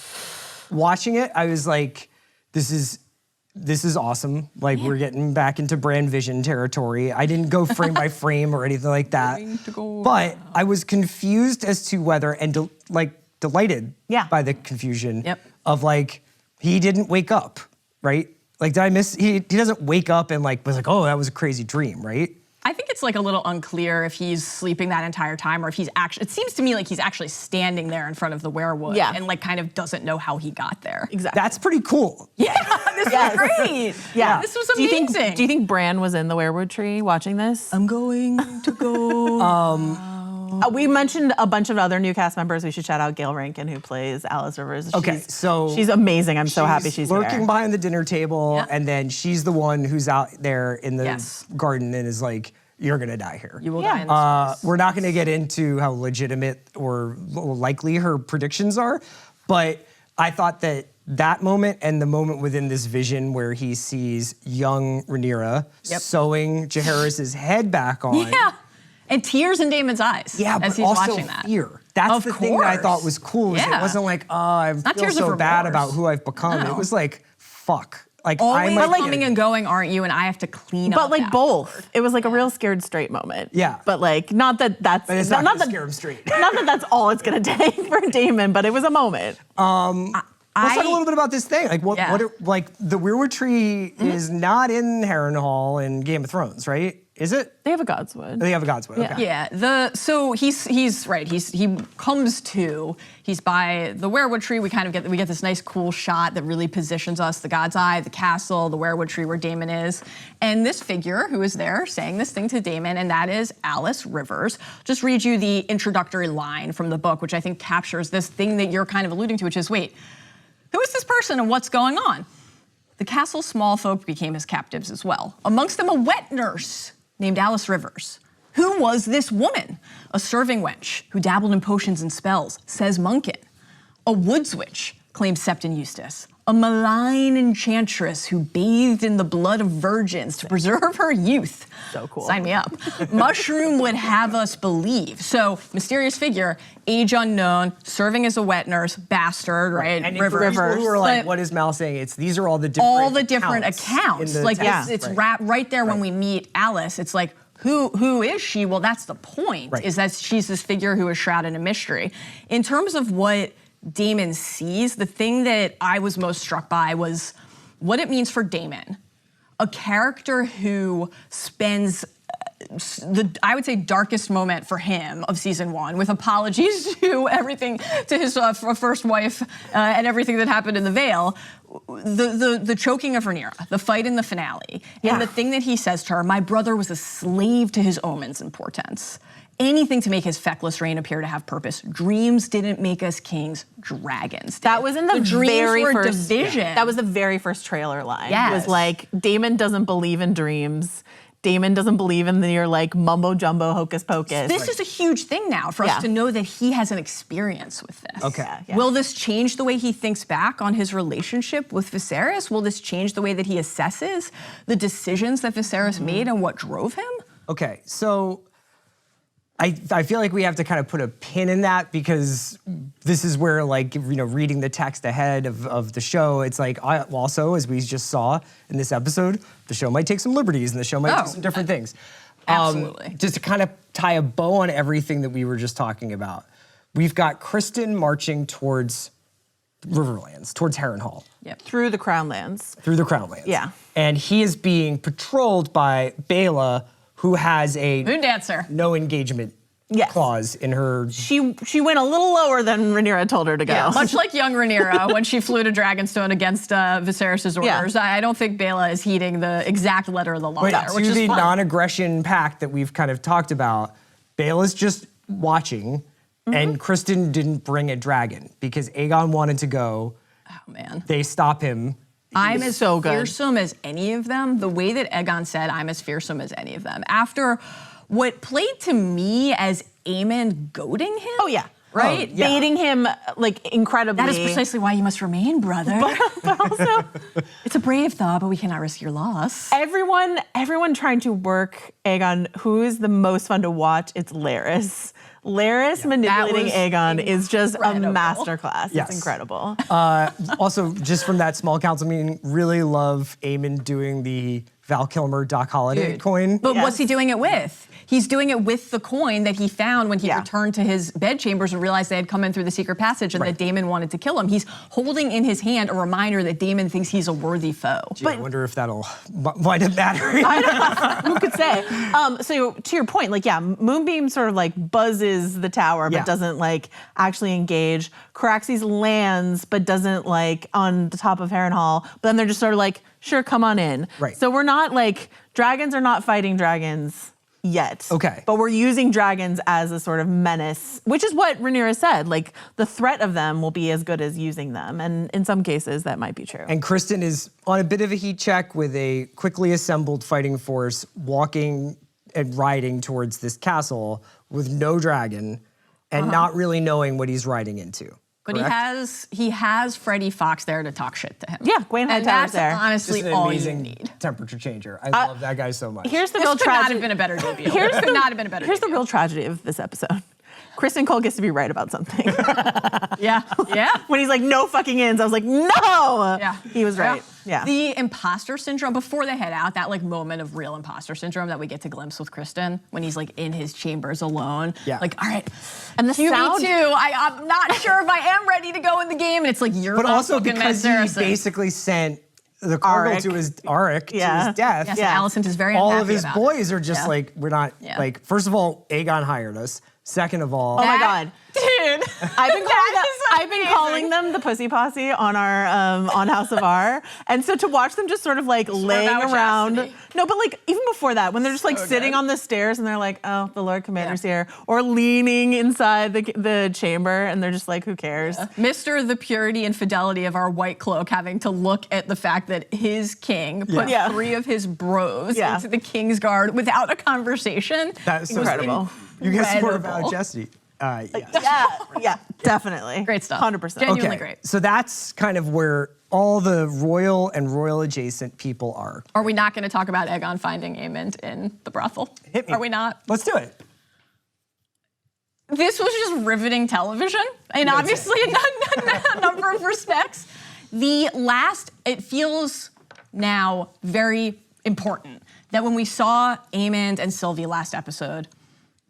Watching it, I was like, this is awesome. Like we're getting back into Brand Vision territory. I didn't go frame by frame or anything like that. But I was confused as to whether, and delighted by the confusion of like, he didn't wake up, right? Like, did I miss, he doesn't wake up and like, was like, oh, that was a crazy dream, right? I think it's like a little unclear if he's sleeping that entire time or if he's actually, it seems to me like he's actually standing there in front of the werewood and like kind of doesn't know how he got there. Exactly. That's pretty cool. Yeah, this was great. Yeah. This was amazing. Do you think Bran was in the werewood tree watching this? I'm going to go. We mentioned a bunch of other new cast members. We should shout out Gail Rankin, who plays Alice Rivers. She's amazing. I'm so happy she's lurking there. behind the dinner table, and then she's the one who's out there in the garden and is like, "You're gonna die here. You will die in this place." We're not gonna get into how legitimate or likely her predictions are, but I thought that moment and the moment within this vision where he sees young Rhaenyra sewing Jaehaerys' head back on. Yeah. And tears in Daemon's eyes as he's also watching that. Fear. That's the thing that I thought was cool. Is it wasn't like, oh, I feel so bad about who I've become. It was like, fuck. Like always I'm coming and going, aren't you? And I have to clean up. But like both. It was like a real scared straight moment. Yeah. But like, not that that's But it's not gonna scare him straight. Not that that's all it's gonna take for Daemon, but it was a moment. Let's talk a little bit about this thing. Like like the weirwood tree is not in Harrenhal in Game of Thrones, right? Is it? They have a Godswood. They have a Godswood. Okay. Yeah. So he's right. He comes to. He's by the weirwood tree. We get this nice cool shot that really positions us: the God's Eye, the castle, the weirwood tree where Daemon is, and this figure who is there saying this thing to Daemon, and that is Alice Rivers. Just read you the introductory line from the book, which I think captures this thing that you're kind of alluding to, which is wait, who is this person and what's going on? The castle's small folk became his captives as well. Amongst them, a wet nurse named Alice Rivers. Who was this woman? A serving wench who dabbled in potions and spells, says Munkin. A woods witch, claims Sept and Eustace. A malign enchantress who bathed in the blood of virgins to preserve her youth. So cool. Sign me up. Mushroom would have us believe. So, mysterious figure, age unknown, serving as a wet nurse, bastard, right? And Rivers. for people who are like, what is Mal saying? These are all the different accounts. Like it's right there when we meet Alice. It's like, who is she? Well, that's the point, is that she's this figure who is shrouded in mystery. In terms of what Daemon sees, the thing that I was most struck by was what it means for Daemon, a character who spends I would say darkest moment for him of season 1, with apologies to everything, to his first wife and everything that happened in the Vale, the choking of Rhaenyra, the fight in the finale, and the thing that he says to her, my brother was a slave to his omens and portents. Anything to make his feckless reign appear to have purpose. Dreams didn't make us kings, dragons did. That was in the very first division. That was the very first trailer line. Yes. It was like, Daemon doesn't believe in dreams. Daemon doesn't believe in your like mumbo jumbo hocus pocus. This is a huge thing now for us to know that he has an experience with this. Okay. Will this change the way he thinks back on his relationship with Viserys? Will this change the way that he assesses the decisions that Viserys made and what drove him? Okay, so I feel like we have to kind of put a pin in that, because this is where, like, reading the text ahead of the show, it's like, also, as we just saw in this episode, the show might take some liberties and the show might do some different things. Absolutely. Just to kind of tie a bow on everything that we were just talking about, we've got Kristen marching towards Riverlands, towards Harrenhal. Yep. Through the Crown Lands. Through the Crown Lands. Yeah. And he is being patrolled by Baela, who has a Moon Dancer. no engagement clause in her. She went a little lower than Rhaenyra told her to go. Yeah, much like young Rhaenyra when she flew to Dragonstone against Viserys' orders. Yeah. I don't think Baela is heeding the exact letter of the law But there, which to is the fun. non-aggression pact that we've kind of talked about, Baela's just watching, and Kristen didn't bring a dragon because Aegon wanted to go. Oh, man. They stop him. I'm as so good. fearsome as any of them. The way that Aegon said, I'm as fearsome as any of them. After what played to me as Aemond goading him. Oh, yeah. Right? Oh, yeah. Baiting him, like, incredibly. That is precisely why you must remain, brother. But also, It's a brave thought, but we cannot risk your loss. everyone trying to work Aegon, who is the most fun to watch, it's Larys. Larys manipulating was Aegon is just a incredible. masterclass. Yes. It's incredible. Also, just from that small council meeting, really love Aemond doing the Val Kilmer Doc Holliday coin. But Yes. what's he doing it with? He's doing it with the coin that he found when he returned to his bedchambers and realized they had come in through the secret passage and that Daemon wanted to kill him. He's holding in his hand a reminder that Daemon thinks he's a worthy foe. Gee, I wonder if that'll wind up mattering. Who could say? So to your point, like, Moonbeam sort of like buzzes the tower, but doesn't like actually engage. Caraxes lands, but doesn't like on the top of Harrenhal. But then they're just sort of like, sure, come on in. Right. So we're not like, dragons are not fighting dragons yet. Okay. But we're using dragons as a sort of menace, which is what Rhaenyra said. Like, the threat of them will be as good as using them. And in some cases, that might be true. And Kristen is on a bit of a heat check with a quickly assembled fighting force walking and riding towards this castle with no dragon and not really knowing what he's riding into. But correct? he has Freddie Fox there to talk shit to him. Yeah, Gwen and Hightower's that's there. honestly Just an all you amazing need. temperature changer. I love that guy so much. Here's the This real could not tragedy. have been a better debut. Here's This could not have been a better Here's the debut. real tragedy of this episode. Kristen Cole gets to be right about something. Yeah. When he's like, no fucking ins, I was like, no! Yeah. He was right. Yeah. The imposter syndrome, before they head out, that like moment of real imposter syndrome that we get to glimpse with Kristen when he's like in his chambers alone. Yeah. Like, all right, And the sound- QB2, I'm not sure if I am ready to go in the game. And it's like, you're But not also fucking because Matt he Saracen. basically sent the cargo Arik. to his Arik to Yeah. his death. Yes, Yeah. Alicent is very All unhappy of his about boys it. are just Yeah. like, we're not like. First of all, Aegon hired us. Second of all, Oh my God. Dude, I've been, I've been amazing. calling them the Pussy Posse on our on House of R, and so to watch them just sort of like laying out around. chastity. No, but like even before that, when they're just like sitting on the stairs and they're like, "Oh, the Lord Commander's here," or leaning inside the chamber, and they're just like, "Who cares?" Mr. The purity and fidelity of our white cloak having to look at the fact that his king put Yeah. 3 of his bros Yeah. into the King's Guard without a conversation. That's It was incredible. you guys more incredible. about Jesse. Yeah, definitely. Great stuff. 100%. Genuinely great. So that's kind of where all the royal and royal adjacent people are. Are we not going to talk about Aegon finding Aemond in the brothel? Hit me. Are we not? Let's do it. This was just riveting television, and obviously in a number of respects. It feels now very important that when we saw Aemond and Sylvie last episode,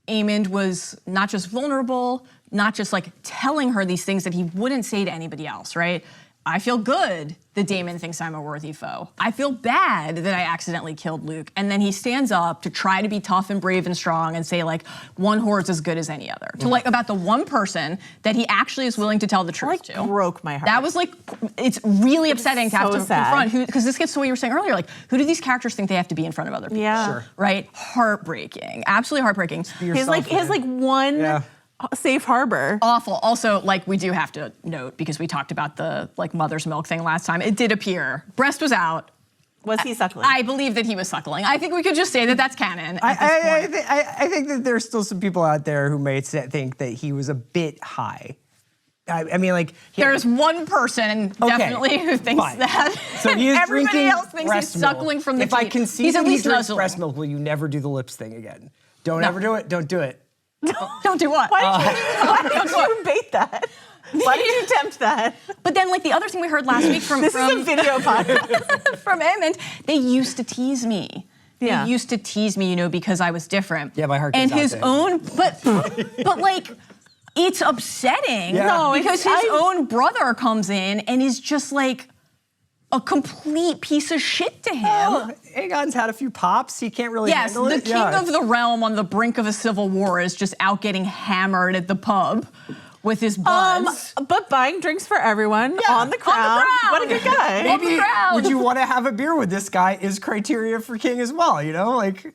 Aemond was not just vulnerable, not just like telling her these things that he wouldn't say to anybody else, right? I feel good that Daemon thinks I'm a worthy foe. I feel bad that I accidentally killed Luke. And then he stands up to try to be tough and brave and strong and say like, one horde's as good as any other. To like about the one person that he actually is willing to tell the truth to. Broke my heart. That was like, it's really upsetting to have so to sad. confront because this gets to what you were saying earlier, like who do these characters think they have to be in front of other people? Yeah. Sure. Right? Heartbreaking. Absolutely heartbreaking. his like one Yeah. safe harbor. Awful. Also, like we do have to note, because we talked about the like mother's milk thing last time, it did appear breast was out. Was he suckling? I believe that he was suckling. I think we could just say that that's canon at this point. I think that there's still some people out there who may think that he was a bit high. I mean, like There's one person definitely who thinks fine. that. So he is Everybody drinking else thinks breast he's milk. suckling from the If I teat. concede He's at that he least drinks nuzzling. breast milk, will you never do the lips thing again? Don't No. ever do it. Don't do it. Don't do what? Why did you bait that? Why did you tempt that? But then, like the other thing we heard last week from This is a video podcast. from Aemond, they used to tease me. Yeah. They used to tease me, because I was different. Yeah, my heart goes and out his to him. own, but like, it's upsetting Yeah. because his own brother comes in and is just like a complete piece of shit to him. Well, Aegon's had a few pops. He can't really handle it. Yes, the king of the realm on the brink of a civil war is just out getting hammered at the pub with his buds. But buying drinks for everyone on the crown. What a good guy. Maybe would you want to have a beer with this guy is criteria for king as well, you know? Like,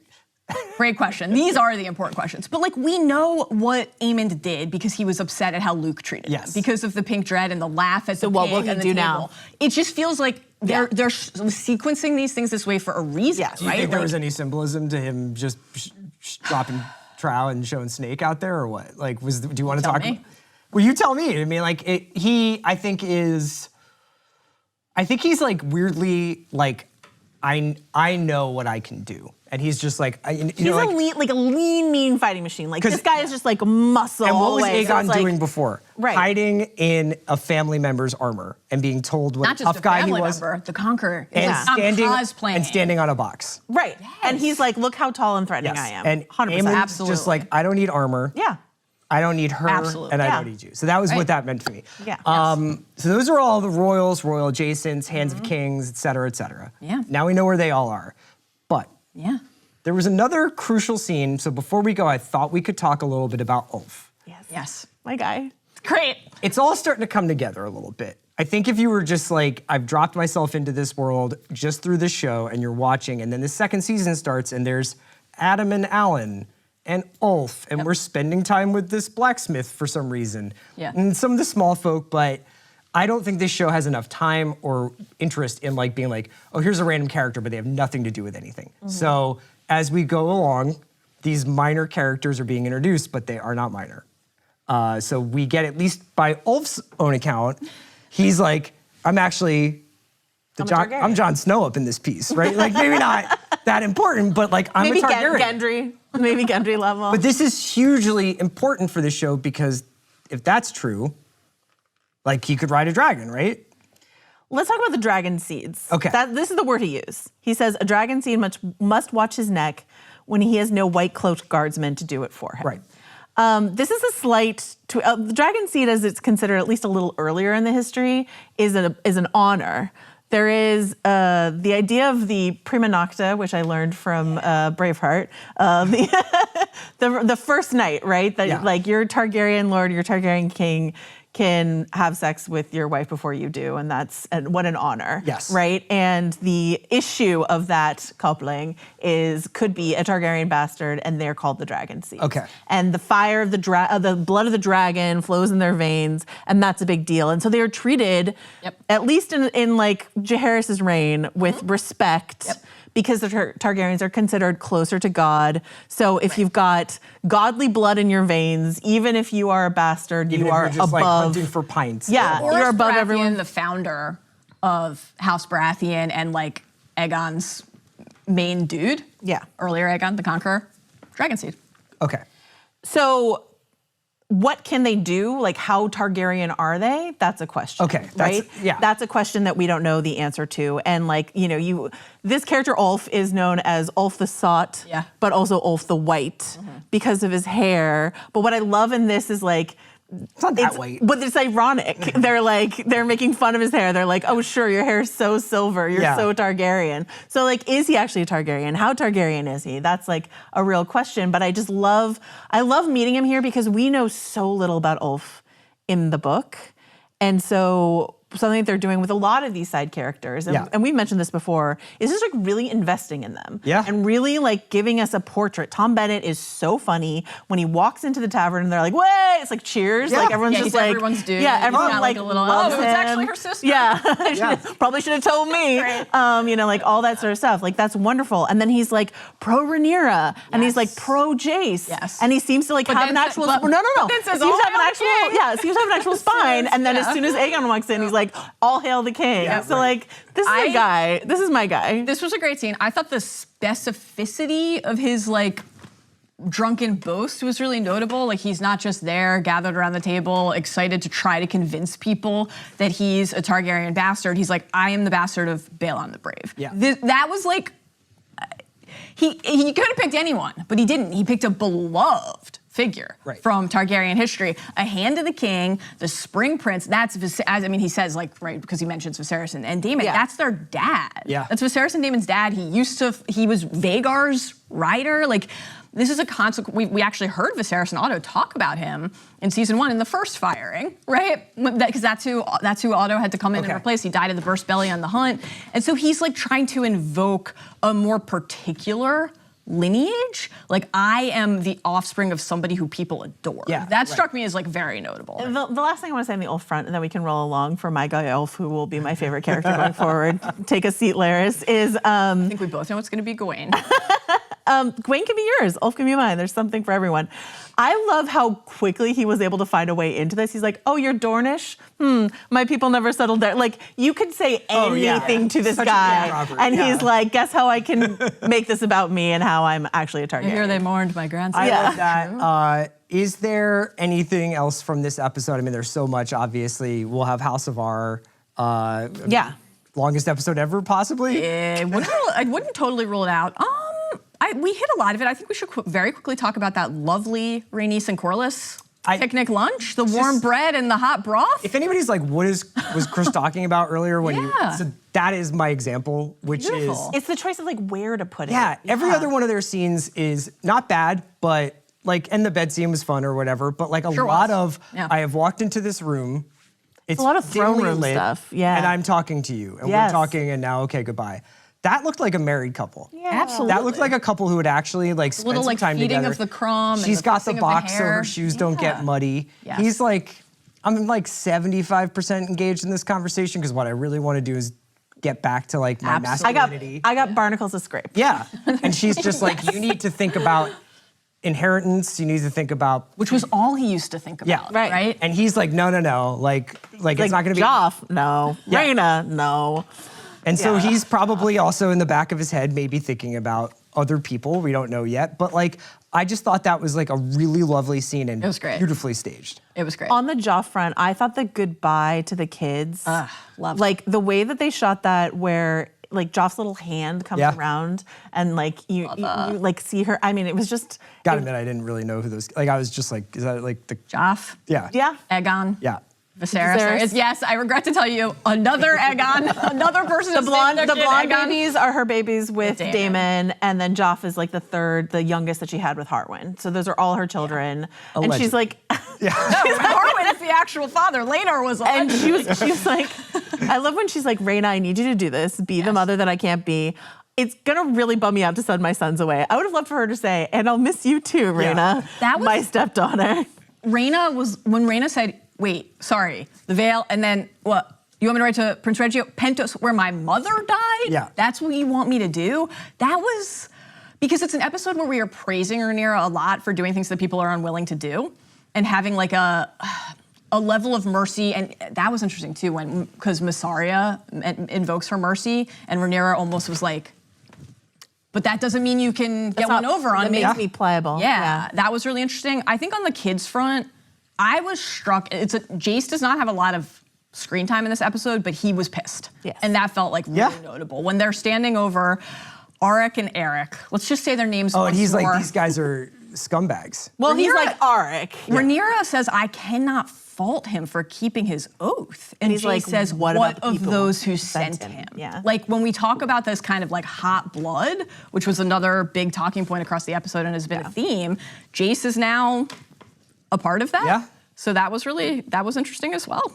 Great question. These are the important questions. But like we know what Aemond did because he was upset at how Luke treated him. Because of the pink dread and the laugh at the what pig will he and the do table. now? It just feels like they're sequencing these things this way for a reason, Yes. do you right? think there was any symbolism to him just dropping trow and showing snake out there or what? Like, do you want to talk? me. Well, you tell me. I mean, like, I think he's like weirdly like, I know what I can do. And he's just like, He's a lean, mean fighting machine. Like this guy is just like muscle. And what was always. Aegon So it's doing before? Right. Hiding in a family member's armor and being told what Not a just tough a guy he family was. member, the Conqueror. And standing cosplaying. and standing on a box. Right. And he's like, look how tall and threatening I am. And 100%. Aemond's just like, I don't need armor. Yeah. I don't need her, Absolutely. and I Yeah. don't need you. So that was what that meant to me. Yeah. So those are all the royals, royal adjacents, hands of kings, et cetera, et cetera. Yeah. Now we know where they all are. But Yeah. there was another crucial scene. So before we go, I thought we could talk a little bit about Ulf. Yes. My guy. Great. It's all starting to come together a little bit. I think if you were just like, I've dropped myself into this world just through this show and you're watching, and then the second season starts and there's Adam and Alan and Ulf, and we're spending time with this blacksmith for some reason. Yeah. And some of the small folk, but I don't think this show has enough time or interest in like being like, oh, here's a random character, but they have nothing to do with anything. So as we go along, these minor characters are being introduced, but they are not minor. So we get, at least by Ulf's own account, he's like, I'm actually, I'm Jon Snow up in this piece, right? Like maybe not that important, but like I'm Maybe a Targaryen. Gendry. Maybe Gendry level. But this is hugely important for the show because if that's true, like he could ride a dragon, right? Let's talk about the dragon seeds. Okay. This is the word he used. He says, a dragon seed must watch his neck when he has no white-cloaked guardsmen to do it for him. Right. This is a slight, the dragon seed, as it's considered at least a little earlier in the history, is an honor. There is the idea of the prima nocta, which I learned from Braveheart, the first night, right? That like your Targaryen lord, your Targaryen king can have sex with your wife before you do, and what an honor. Yes. Right? And the issue of that coupling could be a Targaryen bastard, and they're called the dragon seeds. Okay. And the fire of the blood of the dragon flows in their veins, and that's a big deal. And so they are treated, at least in like Jaehaerys' reign, with respect. Because the Targaryens are considered closer to God. So if you've got godly blood in your veins, even if you are a bastard, Even you if are you're just above. like hunting for pints. Yeah, Boris you're above Baratheon, everyone. the founder of House Baratheon and like Aegon's main dude. Yeah. Earlier Aegon, the Conqueror, dragon seed. Okay. So what can they do? Like, how Targaryen are they? That's a question. Okay, right? yeah. That's a question that we don't know the answer to. And like, this character Ulf is known as Ulf the Sot, but also Ulf the White because of his hair. But what I love in this is like, It's not that white. but it's ironic. They're making fun of his hair. They're like, oh, sure, your hair's so silver. You're so Targaryen. So like, is he actually a Targaryen? How Targaryen is he? That's like a real question. But I love meeting him here because we know so little about Ulf in the book. And so something that they're doing with a lot of these side characters, and we've mentioned this before, is just like really investing in them. And really like giving us a portrait. Tom Bennett is so funny when he walks into the tavern and they're like, way, it's like cheers. Like everyone's just he's like, everyone's dude. everyone He's got, like a little, loves it's him. actually her sister. Probably should have told me. Like all that sort of stuff. Like that's wonderful. And then he's like pro Rhaenyra, and he's like pro Jace, and he seems to like have an actual. But then says, seems to have an actual spine. And then as soon as Aegon walks in, he's like, all hail the king. So like, this is a guy. This is my guy. This was a great scene. I thought the specificity of his like drunken boast was really notable. Like he's not just there gathered around the table, excited to try to convince people that he's a Targaryen bastard. He's like, I am the bastard of Baelon the Brave. That was like, he could have picked anyone, but he didn't. He picked a beloved figure Right. from Targaryen history. A hand of the king, the Spring Prince, that's, he says, like, right, because he mentions Viserys and Daemon, that's their dad. Yeah. That's Viserys and Daemon's dad. He was Vaegar's rider. Like, this is a consequence. We actually heard Viserys and Otto talk about him in season 1 in the first firing, right? Because that's who Otto had to come in and replace. He died of the burst belly on the hunt. And so he's like trying to invoke a more particular lineage. Like, I am the offspring of somebody who people adore. Yeah, that struck me as like very notable. The last thing I want to say on the Ulf front, and then we can roll along for my guy Ulf, who will be my favorite character going forward. Take a seat, Laris. Is I think we both know it's going to be Gawain. Gawain can be yours. Ulf can be mine. There's something for everyone. I love how quickly he was able to find a way into this. He's like, oh, you're Dornish? My people never settled there. Like, you could say anything to this guy. And he's like, guess how I can make this about me and how I'm actually a Targaryen. I hear they mourned my grandson. I love that. Is there anything else from this episode? I mean, there's so much, obviously. We'll have House of R. Longest episode ever, possibly? I wouldn't totally rule it out. We hit a lot of it. I think we should very quickly talk about that lovely Rhaenys and Corlys picnic lunch, the warm bread and the hot broth. If anybody's like, was Chris talking about earlier when so that is my example, which is it's the choice of like where to put it. Yeah, every other one of their scenes is not bad, but like, and the bed scene was fun or whatever, but like lot of, I have walked into this room, it's a lot of throne room lit, stuff, and I'm talking to you, and we're talking, and now, okay, goodbye. That looked like a married couple. Yeah. Absolutely. That looked like a couple who would actually like spend little, some like, time feeding together. of the crumb. She's and got the kissing box of so the hair. her shoes don't get muddy. Yes. He's like, I'm like 75% engaged in this conversation because what I really want to do is get back to like my masculinity. I got barnacles to scrape. Yeah, and she's just like, you need to think about inheritance. You need to think about, which was all he used to think about. Yeah, right. And he's like, no, like it's not going to be. Joff, no. Yeah. Rhaena, no. And so he's probably also in the back of his head maybe thinking about other people. We don't know yet. But like, I just thought that was like a really lovely scene and it was great. Beautifully staged. It was great. On the Joff front, I thought the goodbye to the kids, lovely. Like the way that they shot that where like Joff's little hand comes around and like you like see her. I mean, it was just. Gotta admit, I didn't really know who those, like I was just like, is that like the. Joff? Yeah. Yeah. Aegon? Yeah. Viserys. There is, yes, I regret to tell you, another Aegon, another person. The blonde Aegon. babies are her babies with Daemon, and then Joff is like the youngest that she had with Harwin. So those are all her children. Yeah. And she's like, Harwin is the actual father. Later was on. And she was like, I love when she's like, Rhaena, I need you to do this. Be the mother that I can't be. It's gonna really bum me out to send my sons away. I would have loved for her to say, and I'll miss you too, Rhaena, my stepdaughter. Rhaena was, when Rhaena said, wait, sorry, the veil, and then what? You want me to write to Prince Reggio, Pentos, where my mother died? Yeah. That's what you want me to do? That was, because it's an episode where we are praising Rhaenyra a lot for doing things that people are unwilling to do and having like a level of mercy, and that was interesting too, because Mysaria invokes her mercy, and Rhaenyra almost was like, but that doesn't mean you can get one over on me. That makes me pliable. Yeah, that was really interesting. I think on the kids front, I was struck. Jace does not have a lot of screen time in this episode, but he was pissed. Yes. And that felt like really notable. When they're standing over Arik and Eric, let's just say their names once and he's more. like, these guys are scumbags. Well, he's like Arik. Rhaenyra says, I cannot fault him for keeping his oath. And he's Jace like, says, what of those who sent him? Yeah. Like when we talk about this kind of like hot blood, which was another big talking point across the episode and has been a theme, Jace is now a part of that. Yeah. So that was interesting as well.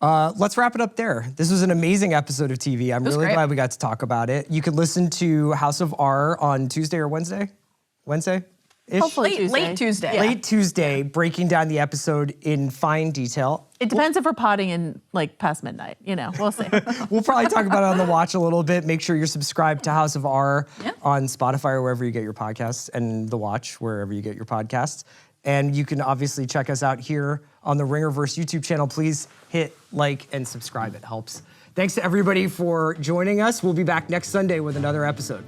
Let's wrap it up there. This was an amazing episode of TV. I'm really glad we got to talk about it. You can listen to House of R on Tuesday or Wednesday? Wednesday-ish? Hopefully Late Tuesday. Late Tuesday, breaking down the episode in fine detail. It depends if we're potting in like past midnight. You know, we'll see. We'll probably talk about it on the watch a little bit. Make sure you're subscribed to House of R on Spotify or wherever you get your podcasts, and the watch wherever you get your podcasts. And you can obviously check us out here on the Ringerverse YouTube channel. Please hit like and subscribe. It helps. Thanks to everybody for joining us. We'll be back next Sunday with another episode.